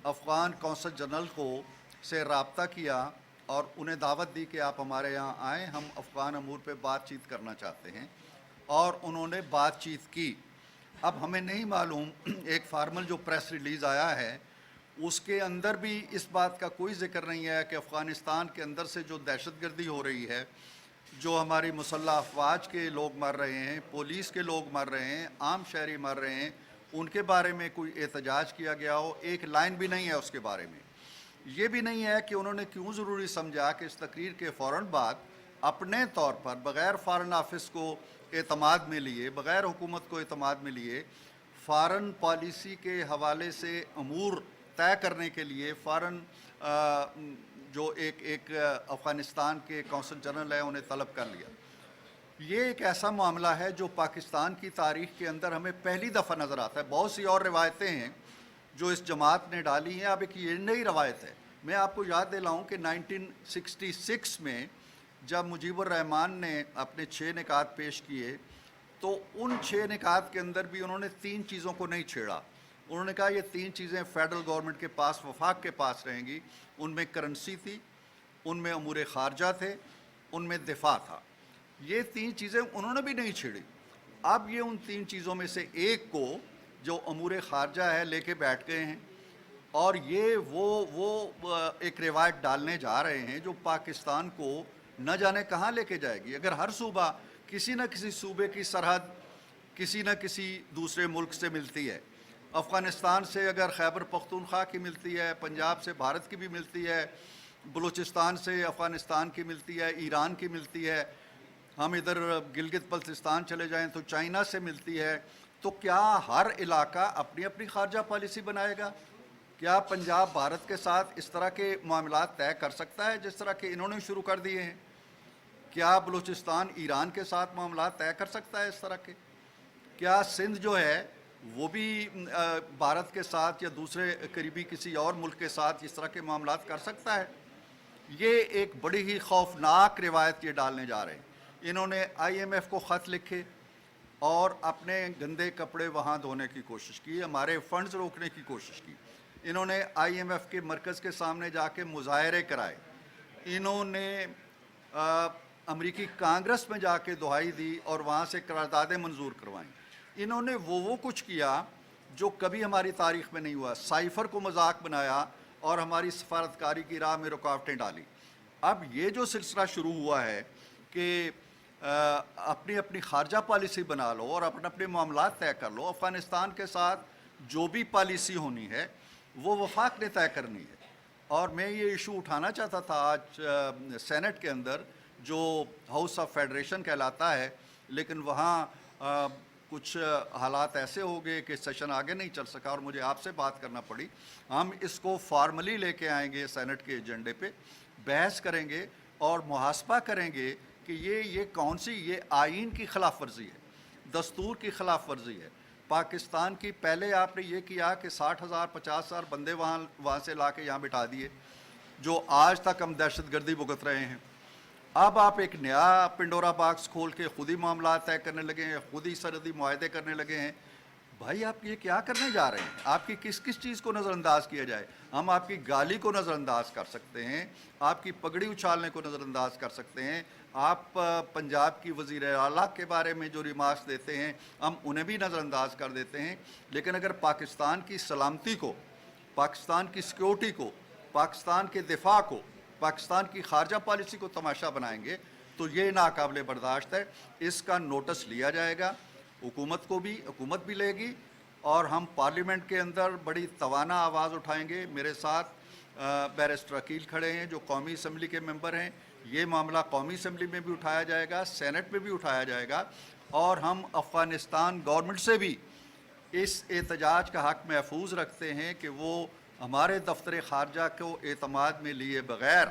अफ़गान कौंसल जनरल को से रब्ता किया और उन्हें दावत दी कि आप हमारे यहाँ आएँ, हम अफ़गान अमूर पे बातचीत करना चाहते हैं और उन्होंने बातचीत की। अब हमें नहीं मालूम, एक फार्मल जो प्रेस रिलीज़ आया है उसके अंदर भी इस बात का कोई ज़िक्र नहीं है कि अफ़गानिस्तान के अंदर से जो दहशतगर्दी हो रही है, जो हमारी मुसल्लह अफवाज के लोग मर रहे हैं, पुलिस के लोग मर रहे हैं, आम शहरी मर रहे हैं, उनके बारे में कोई एहतजाज किया गया हो, एक लाइन भी नहीं है उसके बारे में। ये भी नहीं है कि उन्होंने क्यों ज़रूरी समझा कि इस तकरीर के फ़ौरन बाद अपने तौर पर बग़ैर फ़ॉरेन ऑफिस को एतमाद में लिए, बग़ैर हुकूमत को एतमाद में लिए, फ़ॉरेन पॉलिसी के हवाले से अमूर तय करने के लिए फ़ॉरेन जो एक अफ़गानिस्तान के कौंसल जनरल है उन्हें तलब कर लिया। ये एक ऐसा मामला है जो पाकिस्तान की तारीख़ के अंदर हमें पहली दफ़ा नज़र आता है। बहुत सी और रिवायतें हैं जो इस जमात ने डाली हैं, अब एक ये नई रवायत है। मैं आपको याद दिलाऊं कि 1966 में जब मुजीबुर रहमान ने अपने 6 निकात पेश किए तो उन 6 निकात के अंदर भी उन्होंने 3 चीज़ों को नहीं छेड़ा। उन्होंने कहा ये 3 चीज़ें फ़ेडरल गवर्नमेंट के पास, वफाक के पास रहेंगी। उनमें करेंसी थी, उनमें अमूर ख़ारजा थे, उनमें दिफा था। ये 3 चीज़ें उन्होंने भी नहीं छेड़ी। अब ये उन 3 चीज़ों में से एक को जो अमूर ख़ारजा है लेके बैठ गए हैं और ये वो एक रिवायत डालने जा रहे हैं जो पाकिस्तान को न जाने कहाँ लेके जाएगी। अगर हर सूबा किसी न किसी सूबे की सरहद किसी न किसी दूसरे मुल्क से मिलती है, अफ़गानिस्तान से अगर खैबर पख्तूनख्वा की मिलती है, पंजाब से भारत की भी मिलती है, बलूचिस्तान से अफ़गानिस्तान की मिलती है, ईरान की मिलती है, हम इधर गिलगित बल्तिस्तान चले जाएं तो चाइना से मिलती है, तो क्या हर इलाका अपनी अपनी खारजा पॉलिसी बनाएगा? क्या पंजाब भारत के साथ इस तरह के मामलात तय कर सकता है जिस तरह के इन्होंने शुरू कर दिए हैं? क्या बलूचिस्तान ईरान के साथ मामलात तय कर सकता है इस तरह के? क्या सिंध जो है वो भी भारत के साथ या दूसरे करीबी किसी और मुल्क के साथ इस तरह के मामलात कर सकता है? ये एक बड़ी ही खौफनाक रिवायत ये डालने जा रहे हैं। इन्होंने IMF को ख़त लिखे और अपने गंदे कपड़े वहाँ धोने की कोशिश की, हमारे फंड्स रोकने की कोशिश की। इन्होंने IMF के मरकज़ के सामने जाके मुज़ाहरे कराए। इन्होंने अमरीकी कांग्रेस में जाके दुहाई दी और वहाँ से करारदादें मंजूर करवाईं। इन्होंने वो कुछ किया जो कभी हमारी तारीख़ में नहीं हुआ। साइफ़र को मजाक बनाया और हमारी सफारतकारी की राह में रुकावटें डाली। अब ये जो सिलसिला शुरू हुआ है कि अपनी अपनी खारजा पॉलिसी बना लो और अपने अपने मामलात तय कर लो, अफ़गानिस्तान के साथ जो भी पॉलिसी होनी है वो वफाक ने तय करनी है। और मैं ये इशू उठाना चाहता था आज सेनेट के अंदर, जो हाउस ऑफ फेडरेशन कहलाता है, लेकिन वहाँ कुछ हालात ऐसे हो गए कि सेशन आगे नहीं चल सका और मुझे आपसे बात करना पड़ी। हम इसको फॉर्मली लेके आएंगे सेनेट के एजेंडे पे, बहस करेंगे और मुहासबा करेंगे कि ये कौन सी ये आइन की खिलाफ वर्जी है, दस्तूर की खिलाफ वर्जी है। पाकिस्तान की पहले आपने ये किया कि 60,000 50,000 बंदे वहाँ से ला के यहाँ बिठा दिए, जो आज तक हम दहशतगर्दी भुगत रहे हैं। अब आप एक नया पिंडोरा बॉक्स खोल के खुद ही मामला तय करने लगे हैं, खुद ही सरहदी मुआहदे करने लगे हैं। भाई आप ये क्या करने जा रहे हैं? आपकी किस किस चीज़ को नज़रअंदाज किया जाए? हम आपकी गाली को नज़रअंदाज कर सकते हैं, आपकी पगड़ी उछालने को नज़रअंदाज कर सकते हैं, आप पंजाब की वज़ीर आला के बारे में जो रिमार्क्स देते हैं हम उन्हें भी नज़रअंदाज कर देते हैं। लेकिन अगर पाकिस्तान की सलामती को, पाकिस्तान की सिक्योरिटी को, पाकिस्तान के दिफा को, पाकिस्तान की खारजा पॉलिसी को तमाशा बनाएंगे तो ये नाकाबिले बर्दाश्त है। इसका नोटिस लिया जाएगा, हुकूमत भी लेगी और हम पार्लियामेंट के अंदर बड़ी तवाना आवाज़ उठाएंगे। मेरे साथ बैरिस्टर अकील खड़े हैं जो कौमी असम्बली के मेंबर हैं। ये मामला कौमी असम्बली में भी उठाया जाएगा, सेनेट में भी उठाया जाएगा और हम अफ़गानिस्तान गवर्नमेंट से भी इस एहतजाज का हक़ महफूज रखते हैं कि वो हमारे दफ्तर खारजा को एतमाद में लिए बग़ैर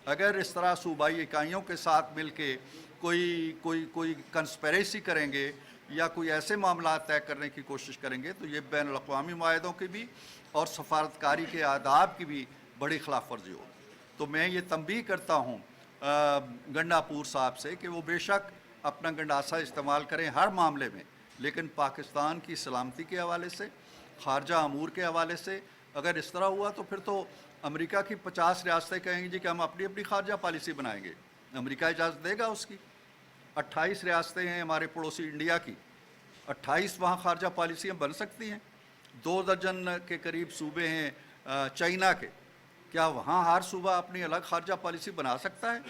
अगर इस तरह सूबाई इकाइयों के साथ मिल के कोई कंस्पेरेसी करेंगे या कोई ऐसे मामला तय करने की कोशिश करेंगे तो ये बैन अल-अक़वामी मुआहदों की भी और सफारतकारी के आदाब की भी बड़ी खिलाफ वर्जी होगी। तो मैं ये तंबीह करता हूँ गंडापुर साहब से कि वो बेशक अपना गंडासा इस्तेमाल करें हर मामले में, लेकिन पाकिस्तान की सलामती के हवाले से, खारजा अमूर के हवाले से अगर इस तरह हुआ तो फिर तो अमेरिका की 50 रियासतें कहेंगी जी कि हम अपनी अपनी खारजा पॉलिसी बनाएंगे। अमेरिका इजाज़त देगा उसकी? 28 रियासतें हैं हमारे पड़ोसी इंडिया की, 28 वहाँ खारजा पॉलिसियाँ बन सकती हैं। 2 दर्जन के करीब सूबे हैं चाइना के, क्या वहाँ हर सूबा अपनी अलग खारजा पॉलिसी बना सकता है?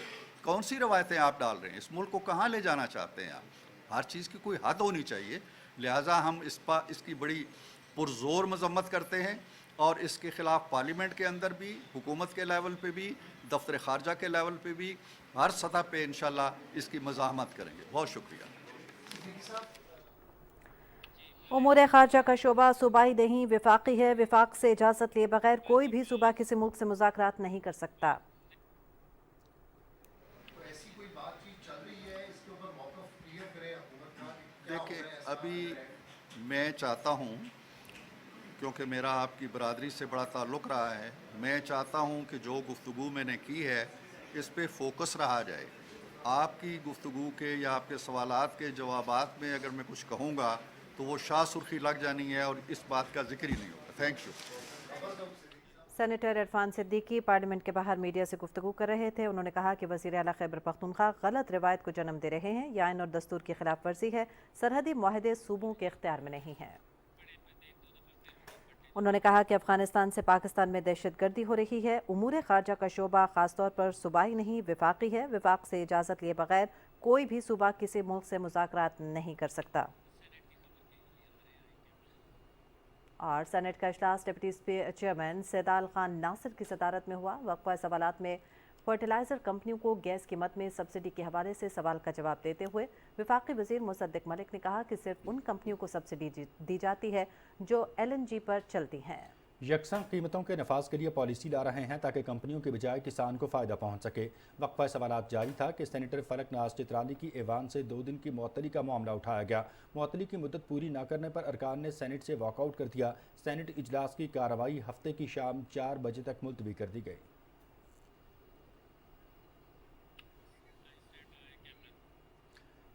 कौन सी रवायतें आप डाल रहे हैं? इस मुल्क को कहाँ ले जाना चाहते हैं आप? हर चीज़ की कोई हद होनी चाहिए। लिहाजा हम इसकी बड़ी पुरजोर मजम्मत करते हैं और इसके ख़िलाफ़ पार्लियामेंट के अंदर भी, हुकूमत के लेवल पे भी, दफ्तर खारजा के लेवल पे भी, हर सतह पे इंशाल्लाह इसकी मज़ाहमत करेंगे। बहुत शुक्रिया। उमूर खारजा का शोबा सूबाई नहीं विफाकी है। विफाक से इजाज़त लिए बगैर कोई भी सूबा किसी मुल्क से मुज़ाकरात नहीं कर सकता। देखिए, अभी मैं चाहता हूँ, क्योंकि मेरा आपकी बरादरी से बड़ा ताल्लुक़ रहा है, मैं चाहता हूँ कि जो गुफ्तगू मैंने की है इस पे फोकस रहा जाए। आपकी गुफ्तगू के या आपके सवालात के जवाबात में अगर मैं कुछ कहूँगा तो वो शाह सुर्खी लग जानी है और इस बात का जिक्र ही नहीं होगा। Thank you. Senator Irfan Siddiqui parliament के बाहर मीडिया से गुफ्तगू कर रहे थे। उन्होंने कहा कि वज़ीर आला खैबर पख्तूनख्वा गलत रिवायत को जन्म दे रहे हैं। ये आइन और दस्तूर की खिलाफ वर्जी है। सरहदी मुआहदे सूबों के इख्तियार में नहीं है। उन्होंने कहा कि अफगानिस्तान से पाकिस्तान में दहशतगर्दी हो रही है। उमूर खारजा का शोबा खासतौर पर सूबाई नहीं विफाकी है। विफाक से इजाज़त लिए बगैर कोई भी सूबा किसी मुल्क से मुज़ाकरात नहीं कर सकता। और सेनेट का इजलास डिप्टी चेयरमैन सैदाल खान नासिर की सदारत में हुआ। वक्फा सवालात में फर्टिलाइज़र कंपनियों को गैस कीमत में सब्सिडी के हवाले से सवाल का जवाब देते हुए वफाकी वज़ीर मुसद्दिक मलिक ने कहा कि सिर्फ उन कंपनियों को सब्सिडी दी जाती है जो LNG पर चलती हैं। यकसा कीमतों के नफाज के लिए पॉलिसी ला रहे हैं ताकि कंपनियों के बजाय किसान को फ़ायदा पहुँच सके। वक्फा सवालात जारी था कि सेनेटर फलक नाज चित्रानी की ऐवान से 2 दिन की मुअत्तली का मामला उठाया गया। मुअत्तली की मुद्दत पूरी न करने पर अरकान ने सेनेट से वॉकआउट कर दिया। सेनेट इजलास की कार्रवाई हफ्ते की शाम 4 बजे तक मुलतवी कर दी गई।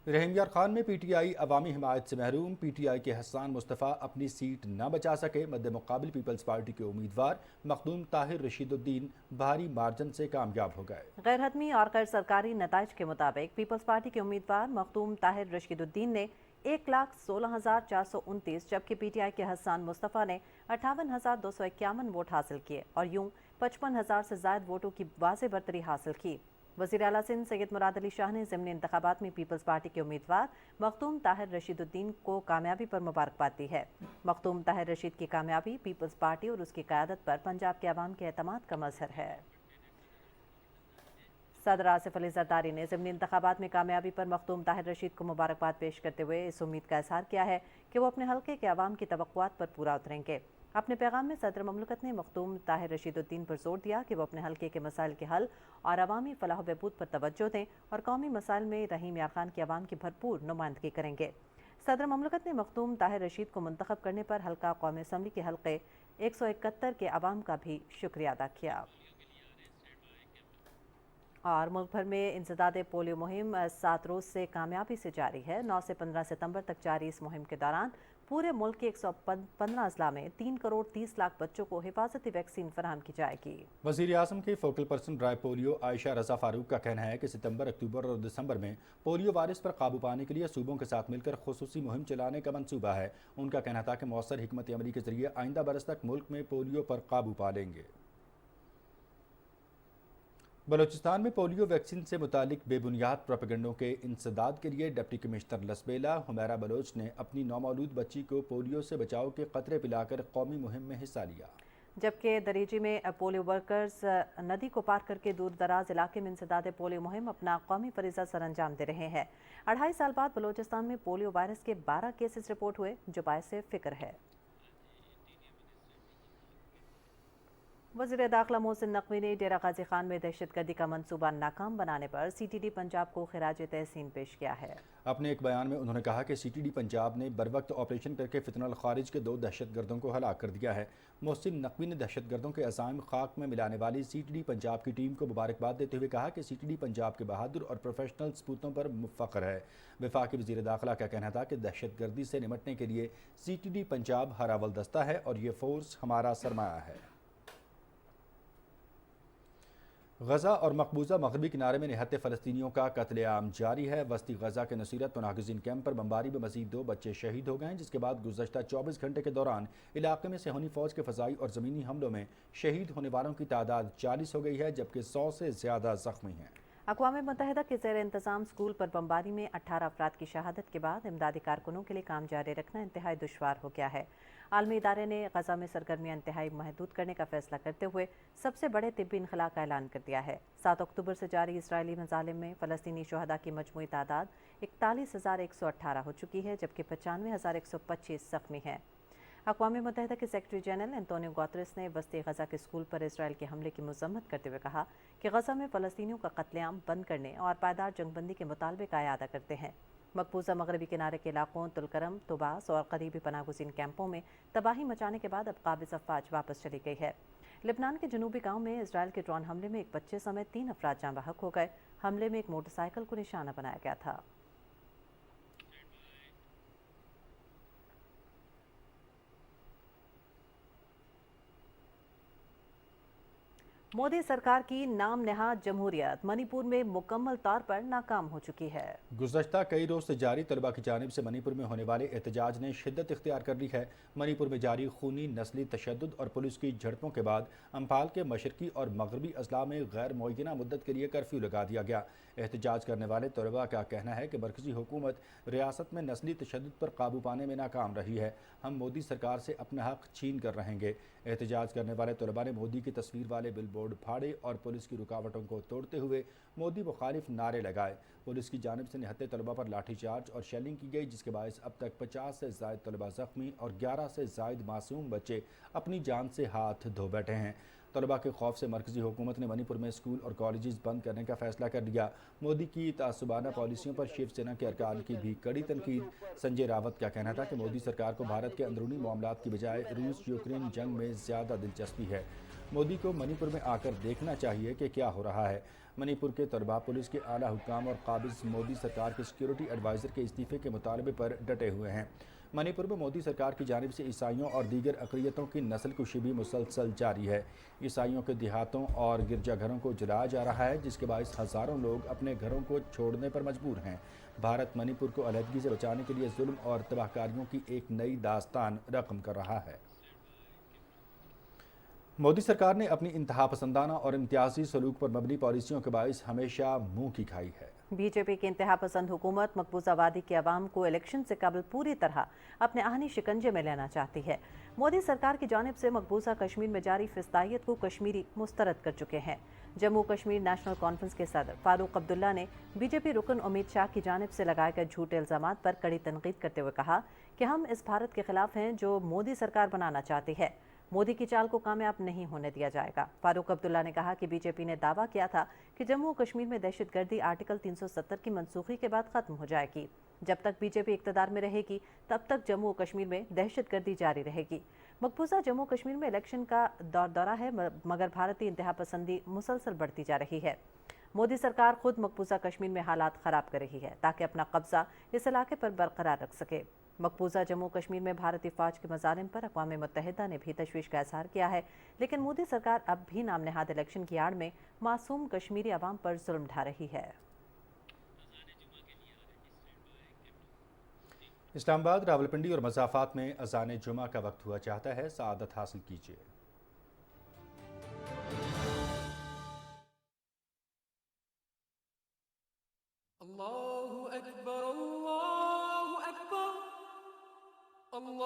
रहीम यार खान में PTI अवामी हिमायत से महरूम। PTI के हसन मुस्तफ़ा अपनी सीट न बचा सके। मद्दे मुकाबिल पीपल्स पार्टी के उम्मीदवार मखदूम ताहिर रशीदुद्दीन भारी मार्जिन से कामयाब हो गए। गैर हतमी और गैर सरकारी नताइज के मुताबिक पीपल्स पार्टी के उम्मीदवार मखदूम ताहिर रशीदुद्दीन ने 1,16,429 जबकि PTI के हसन मुस्तफ़ा ने 58,251 वोट हासिल किए और यूं 55,000 से ज़ायद वोटों की वाज़ेह बरतरी हासिल की। वज़ीर आला सिंध सैयद मुराद अली शाह ने ज़िमनी इंतखाबात में पीपल्स पार्टी के उम्मीदवार मखदूम ताहिर रशीदुद्दीन को कामयाबी पर मुबारकबाद दी है। मखदूम ताहिर रशीद की कामयाबी पीपल्स पार्टी और उसकी क़यादत पर पंजाब के अवाम के एतमाद का मज़हर है। सदर आसिफ अली जरदारी ने ज़िमनी इंतखाबात में कामयाबी पर मखदूम ताहिर रशीद को मुबारकबाद पेश करते हुए इस उम्मीद का इजहार किया है कि वो अपने हल्के के अवाम की तवक्कुआत पर पूरा उतरेंगे। अपने पैगाम में सदर ममलकत ने मखदूम ताहिर रशीदुद्दीन पर जोर दिया कि वो अपने हल्के के मसाइल के हल और अवामी फलाह बहबूद पर तवज्जो दें और कौमी मसाइल में रहीम यार खान की अवाम की भरपूर नुमाइंदगी करेंगे। सदर ममलकत ने मखदूम ताहिर रशीद को मुंतखब करने पर हल्का कौमी असम्बली के हल्के 171 के अवाम का भी शुक्रिया अदा किया। और मुल्क भर में इंसदाद पोलियो मुहिम 7 रोज़ से कामयाबी से जारी है। 9 से 15 सितंबर तक जारी इस मुहिम के दौरान पूरे मुल्क के 115 अजला में 3 करोड़ 30 लाख बच्चों को हिफाजती वैक्सीन फराहम की जाएगी। वज़ीर आज़म के focal person drive polio Ayesha Raza Farooq का कहना है कि सितंबर, अक्टूबर और दिसंबर में पोलियो वायरस पर काबू पाने के लिए सूबों के साथ मिलकर खुसूसी मुहिम चलाने का मंसूबा है। उनका कहना था कि मौसर हिकमत अमली के जरिए आइंदा बरस तक मुल्क में पोलियो पर काबू पा लेंगे। बलूचिस्तान में पोलियो वैक्सीन से मुतालिक बेबुनियाद प्रोपेगेंडों के इंसदाद के लिए डिप्टी कमिश्नर लसबेला हुमैरा बलोच ने अपनी नौमौलूद बच्ची को पोलियो से बचाव के कतरे पिलाकर कौमी मुहिम में हिस्सा लिया। जबकि दरीजी में पोलियो वर्कर्स नदी को पार करके दूर दराज इलाके में इंसदाद पोलियो मुहिम अपना कौमी फरीज़ा सर अंजाम दे रहे हैं। 2.5 साल बाद बलूचिस्तान में पोलियो वायरस के 12 केसेस रिपोर्ट हुए, जो बायस फिक्र है। वज़ीर दाखिला मोहसिन नकवी ने डेरा गाजी खान में दहशतगर्दी का मंसूबा नाकाम बनाने पर CTD पंजाब को खिराज तहसीन पेश किया है। अपने एक बयान में उन्होंने कहा कि CTD पंजाब ने बरवक्त ऑपरेशन करके फितनल खारिज के 2 दहशतगर्दों को हलाक कर दिया है। मोहसिन नकवी ने दहशतगर्दों के अज़ाइम खाक में मिलाने वाली CTD पंजाब की टीम को मुबारकबाद देते हुए कहा कि CTD पंजाब के बहादुर और प्रोफेशनल सपूतों पर फ़ख्र है। वफाकी वज़ीर दाखिला का कहना था कि दहशतगर्दी से निमटने के लिए CTD पंजाब हरावल दस्ता है और ये फोर्स हमारा सरमाया है। गज़ा और मकबूजा मगरबी किनारे में निहत्ते फ़लस्तीनियों का कत्लेआम जारी है। वस्ती गज़ा के नसीरत मुनागिज़ीन कैंप पर बमबारी में मज़ीद 2 बच्चे शहीद हो गए हैं, जिसके बाद गुज़श्ता 24 घंटे के दौरान इलाके में सेहूनी फ़ौज के फ़ज़ाई और ज़मीनी हमलों में शहीद होने वालों की तादाद 40 हो गई है, जबकि 100 से ज़्यादा ज़ख्मी हैं। अक़वाम मुत्तहिदा के ज़ेर इंतज़ाम स्कूल पर बमबारी में 18 अफराद की शहादत के बाद इमदादी कारकुनों के लिए काम जारी रखना इंतहाई दुश्वार हो गया है। आलमी इदारे ने गज़ा में सरगर्मियाँ इंतहाई महदूद करने का फैसला करते हुए सबसे बड़े तिब्बी इनखला का ऐलान कर दिया है। 7 अक्टूबर से जारी इसराइली मज़ालिम में फ़लस्तीनी शुहदा की मजमूई तादाद 41,118 हो चुकी है, जबकि 95,125 ज़ख्मी हैं। अक़वाम मुत्तहिदा के सेक्रेटरी जनरल एंटोनियो गुतेरेस ने वस्ती गज़ा के स्कूल पर इसराइल के हमले की मज़म्मत करते हुए कहा कि गज़ा में फ़लस्तीनियों का कत्लेआम बंद करने और पायदार जंगबंदी के मुतालबे का इयादा करते हैं। मकबूजा मगरबी किनारे के इलाकों तुलकरम, तुबास और करीबी पनागुज़ीन कैंपों में तबाही मचाने के बाद अब काबिज़ अफ़वाज वापस चली गई है। लेबनान के जनूबी गाँव में इसराइल के ड्रोन हमले में एक बच्चे समेत 3 अफराद जाँ बहक हो गए। हमले में एक मोटरसाइकिल को निशाना बनाया गया था। मोदी सरकार की नाम नेहाद जमहूरियत मणिपुर में मुकम्मल तौर पर नाकाम हो चुकी है। गुज़श्ता कई रोज़ से जारी तलबा की जानिब से मणिपुर में होने वाले एहतजाज ने शिद्दत इख्तियार कर ली है। मणिपुर में जारी खूनी नस्ली तशद्दुद और पुलिस की झड़पों के बाद अम्फाल के मशरकी और मगरबी अजला में गैर मुअय्यना मुद्दत के लिए कर्फ्यू लगा दिया गया। एहतजाज करने वाले तलबा का कहना है कि मरकज़ी हुकूमत रियासत में नस्ली तशद्दुद पर काबू पाने में नाकाम रही है। हम मोदी सरकार से अपना हक छीन कर रहेंगे। एहतजाज करने वाले तलबा ने मोदी की तस्वीर वाले बिलबोर्ड फाड़े और पुलिस की रुकावटों को तोड़ते हुए मोदी मुखालिफ नारे लगाए। पुलिस की जानिब से निहत्ते तलबा पर लाठीचार्ज और शेलिंग की गई, जिसके बायस अब तक 50 से ज़ायद तलबा ज़ख्मी और 11 से ज़ायद मासूम बच्चे अपनी जान से हाथ धो बैठे हैं। तलबा के खौफ से मरकज़ी हुकूमत ने मणिपुर में स्कूल और कॉलेजेस बंद करने का फैसला कर लिया। मोदी की तासुबाना पॉलिसियों पर शिवसेना के अरकान की भी कड़ी तनकीद। संजय रावत का कहना था कि मोदी सरकार को भारत के अंदरूनी मामलात की बजाय रूस यूक्रेन जंग में ज़्यादा दिलचस्पी है। मोदी को मणिपुर में आकर देखना चाहिए कि क्या हो रहा है। मणिपुर के तलबा पुलिस के आला हुक्काम और काबिज मोदी सरकार के सिक्योरिटी एडवाइज़र के इस्तीफ़े के मुतालबे पर डटे हुए हैं। मणिपुर में मोदी सरकार की जानिब से ईसाइयों और दीगर अक़लियतों की नस्ल कुशी भी मुसलसल जारी है। ईसाइयों के देहातों और गिरजाघरों को जलाया जा रहा है, जिसके बायस हज़ारों लोग अपने घरों को छोड़ने पर मजबूर हैं। भारत मणिपुर को अलहदगी से बचाने के लिए जुल्म और तबाहकारियों की एक नई दास्तान रकम कर रहा है। मोदी सरकार ने अपनी इंतहा पसंदाना और इम्तियाजी सलूक पर मबनी पॉलिसियों के बायस हमेशा मुँह की खाई है। बीजेपी की इंतहा पसंद हुकूमत मकबूजा वादी के अवाम को इलेक्शन से कबल पूरी तरह अपने आहनी शिकंजे में लेना चाहती है। मोदी सरकार की जानिब से मकबूजा कश्मीर में जारी फिस्तायत को कश्मीरी मुस्तरद कर चुके हैं। जम्मू कश्मीर नेशनल कॉन्फ्रेंस के सदर फारूक अब्दुल्ला ने बीजेपी रुकन अमित शाह की जानिब से लगाए गए झूठे इल्जामात पर कड़ी तनकीद करते हुए कहा कि हम इस भारत के खिलाफ हैं जो मोदी सरकार बनाना चाहती है। मोदी की चाल को कामयाब नहीं होने दिया जाएगा। फारूक अब्दुल्ला ने कहा कि बीजेपी ने दावा किया था कि जम्मू कश्मीर में दहशतगर्दी आर्टिकल 370 की मनसूखी के बाद खत्म हो जाएगी। जब तक बीजेपी इक़्तिदार में रहेगी तब तक जम्मू कश्मीर में दहशतगर्दी जारी रहेगी। मकबूजा जम्मू कश्मीर में इलेक्शन का दौरा है, मगर भारतीय इंतहा पसंदी मुसलसल बढ़ती जा रही है। मोदी सरकार खुद मकबूजा कश्मीर में हालात ख़राब कर रही है ताकि अपना कब्जा इस इलाके पर बरकरार रख सके। मकबूजा जम्मू कश्मीर में भारतीय फ़ौज के मज़ालिम पर अक़वाम मुत्तहिदा ने भी तशवीश का इज़हार किया है, लेकिन मोदी सरकार अब भी नाम नहाद इलेक्शन की आड़ में मासूम कश्मीरी अवाम पर जुल्म ढा रही है। इस्लामाबाद, रावलपिंडी और मज़ाफ़ात में अज़ान जुमा का वक्त हुआ चाहता है, सआदत हासिल कीजिए। अल्लाहु अकबर, अल्लाहु अकबर, अल्लाहु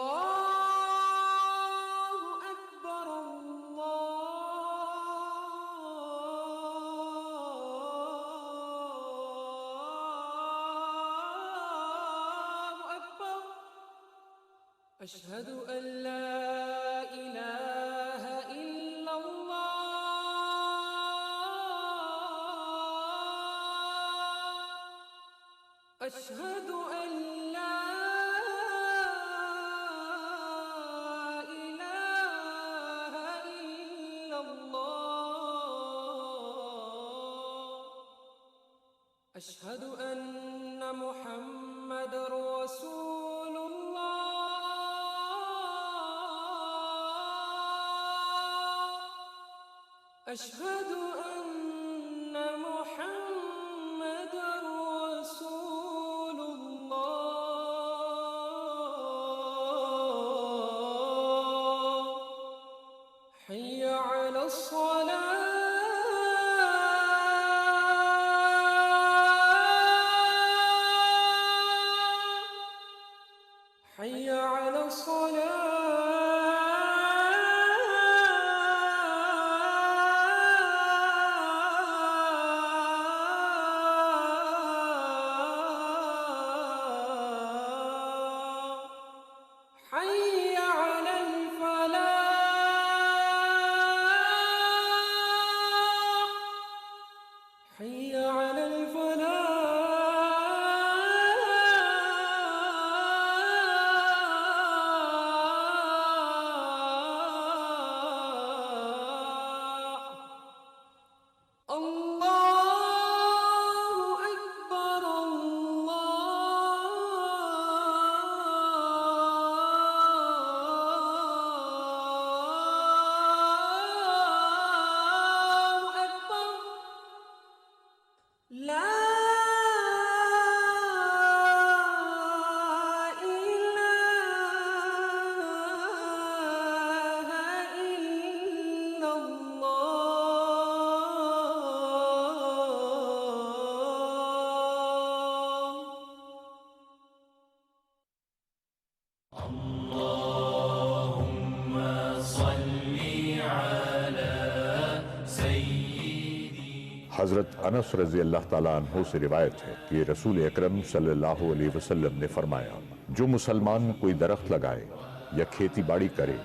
अकबर, अल्लाहु अकबर, अशहदु अल्ला इलाहा इल्लल्लाह, अशहदु अल्ला इलाहा इल्लल्लाह, अशहदु अन्ना मुहम्मदर रसूलुल्लाह, अशहदु अन्ना मुहम्मदर रसूलुल्लाह, हय्य अलस सलाह, हय्य अलस सलाह, حي على الفلاح، حي على الفلاح، الله أكبر، الله أكبر، لا إله إلا हज़रत अनस रज़ी अल्लाह ताला अन्हु से रिवायत है कि रसूल अकरम सल्लल्लाहु अलैहि वसल्लम ने फरमाया, जो मुसलमान कोई दरख्त लगाए या खेती बाड़ी करे,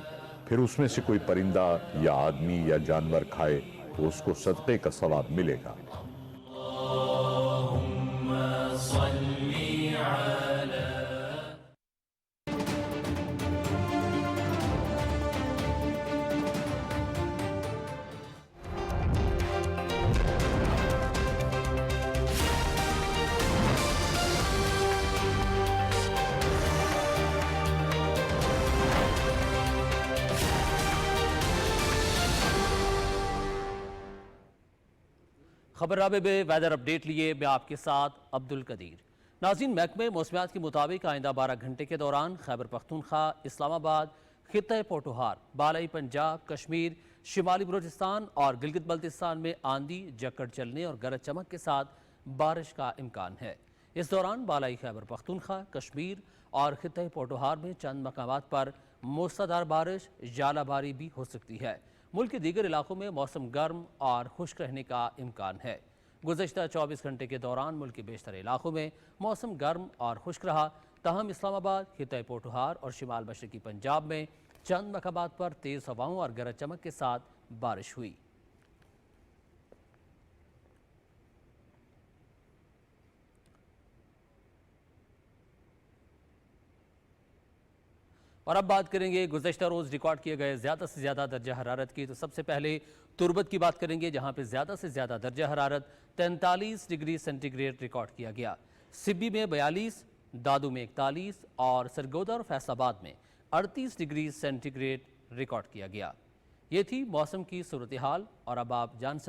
फिर उसमें से कोई परिंदा या आदमी या जानवर खाए तो उसको सदक़े का सवाब मिलेगा। खबर राबे में वेदर अपडेट लिए मैं आपके साथ अब्दुल कदीर। नाज़रीन, महकमे मौसमियात के मुताबिक आइंदा 12 घंटे के दौरान खैबर पख्तूनख्वा, इस्लामाबाद, खित्ते पोटोहार, बालाई पंजाब, कश्मीर, शिमाली बलूचिस्तान और गिलगित बल्तिस्तान में आंधी, जक्कड़ चलने और गरज चमक के साथ बारिश का इम्कान है। इस दौरान बालाई खैबर पख्तूनख्वा, कश्मीर और खित्ते पोटोहार में चंद मकामात पर मूसलाधार बारिश, जालाबारी भी हो सकती है। मुल्क के दीगर इलाकों में मौसम गर्म और खुश्क रहने का इम्कान है। गुज़श्ता 24 घंटे के दौरान मुल्क के बेशतर इलाकों में मौसम गर्म और खुश्क रहा, तहम इस्लामाबाद, खित्ता पोठोहार और शिमाल मशरकी पंजाब में चंद मकामात पर तेज़ हवाओं और गरज चमक के साथ बारिश हुई। और अब बात करेंगे गुज़श्ता रोज़ रिकॉर्ड किए गए ज़्यादा से ज़्यादा दर्जा हरारत की। तो सबसे पहले तुर्बत की बात करेंगे, जहां पे ज़्यादा से ज़्यादा दर्जा हरारत 43 डिग्री सेंटीग्रेड रिकॉर्ड किया गया। सिब्बी में 42, दादू में 41 और सरगोदा और फैसलाबाद में 38 डिग्री सेंटीग्रेड रिकॉर्ड किया गया। ये थी मौसम की सूरत हाल और अब आप जान सकें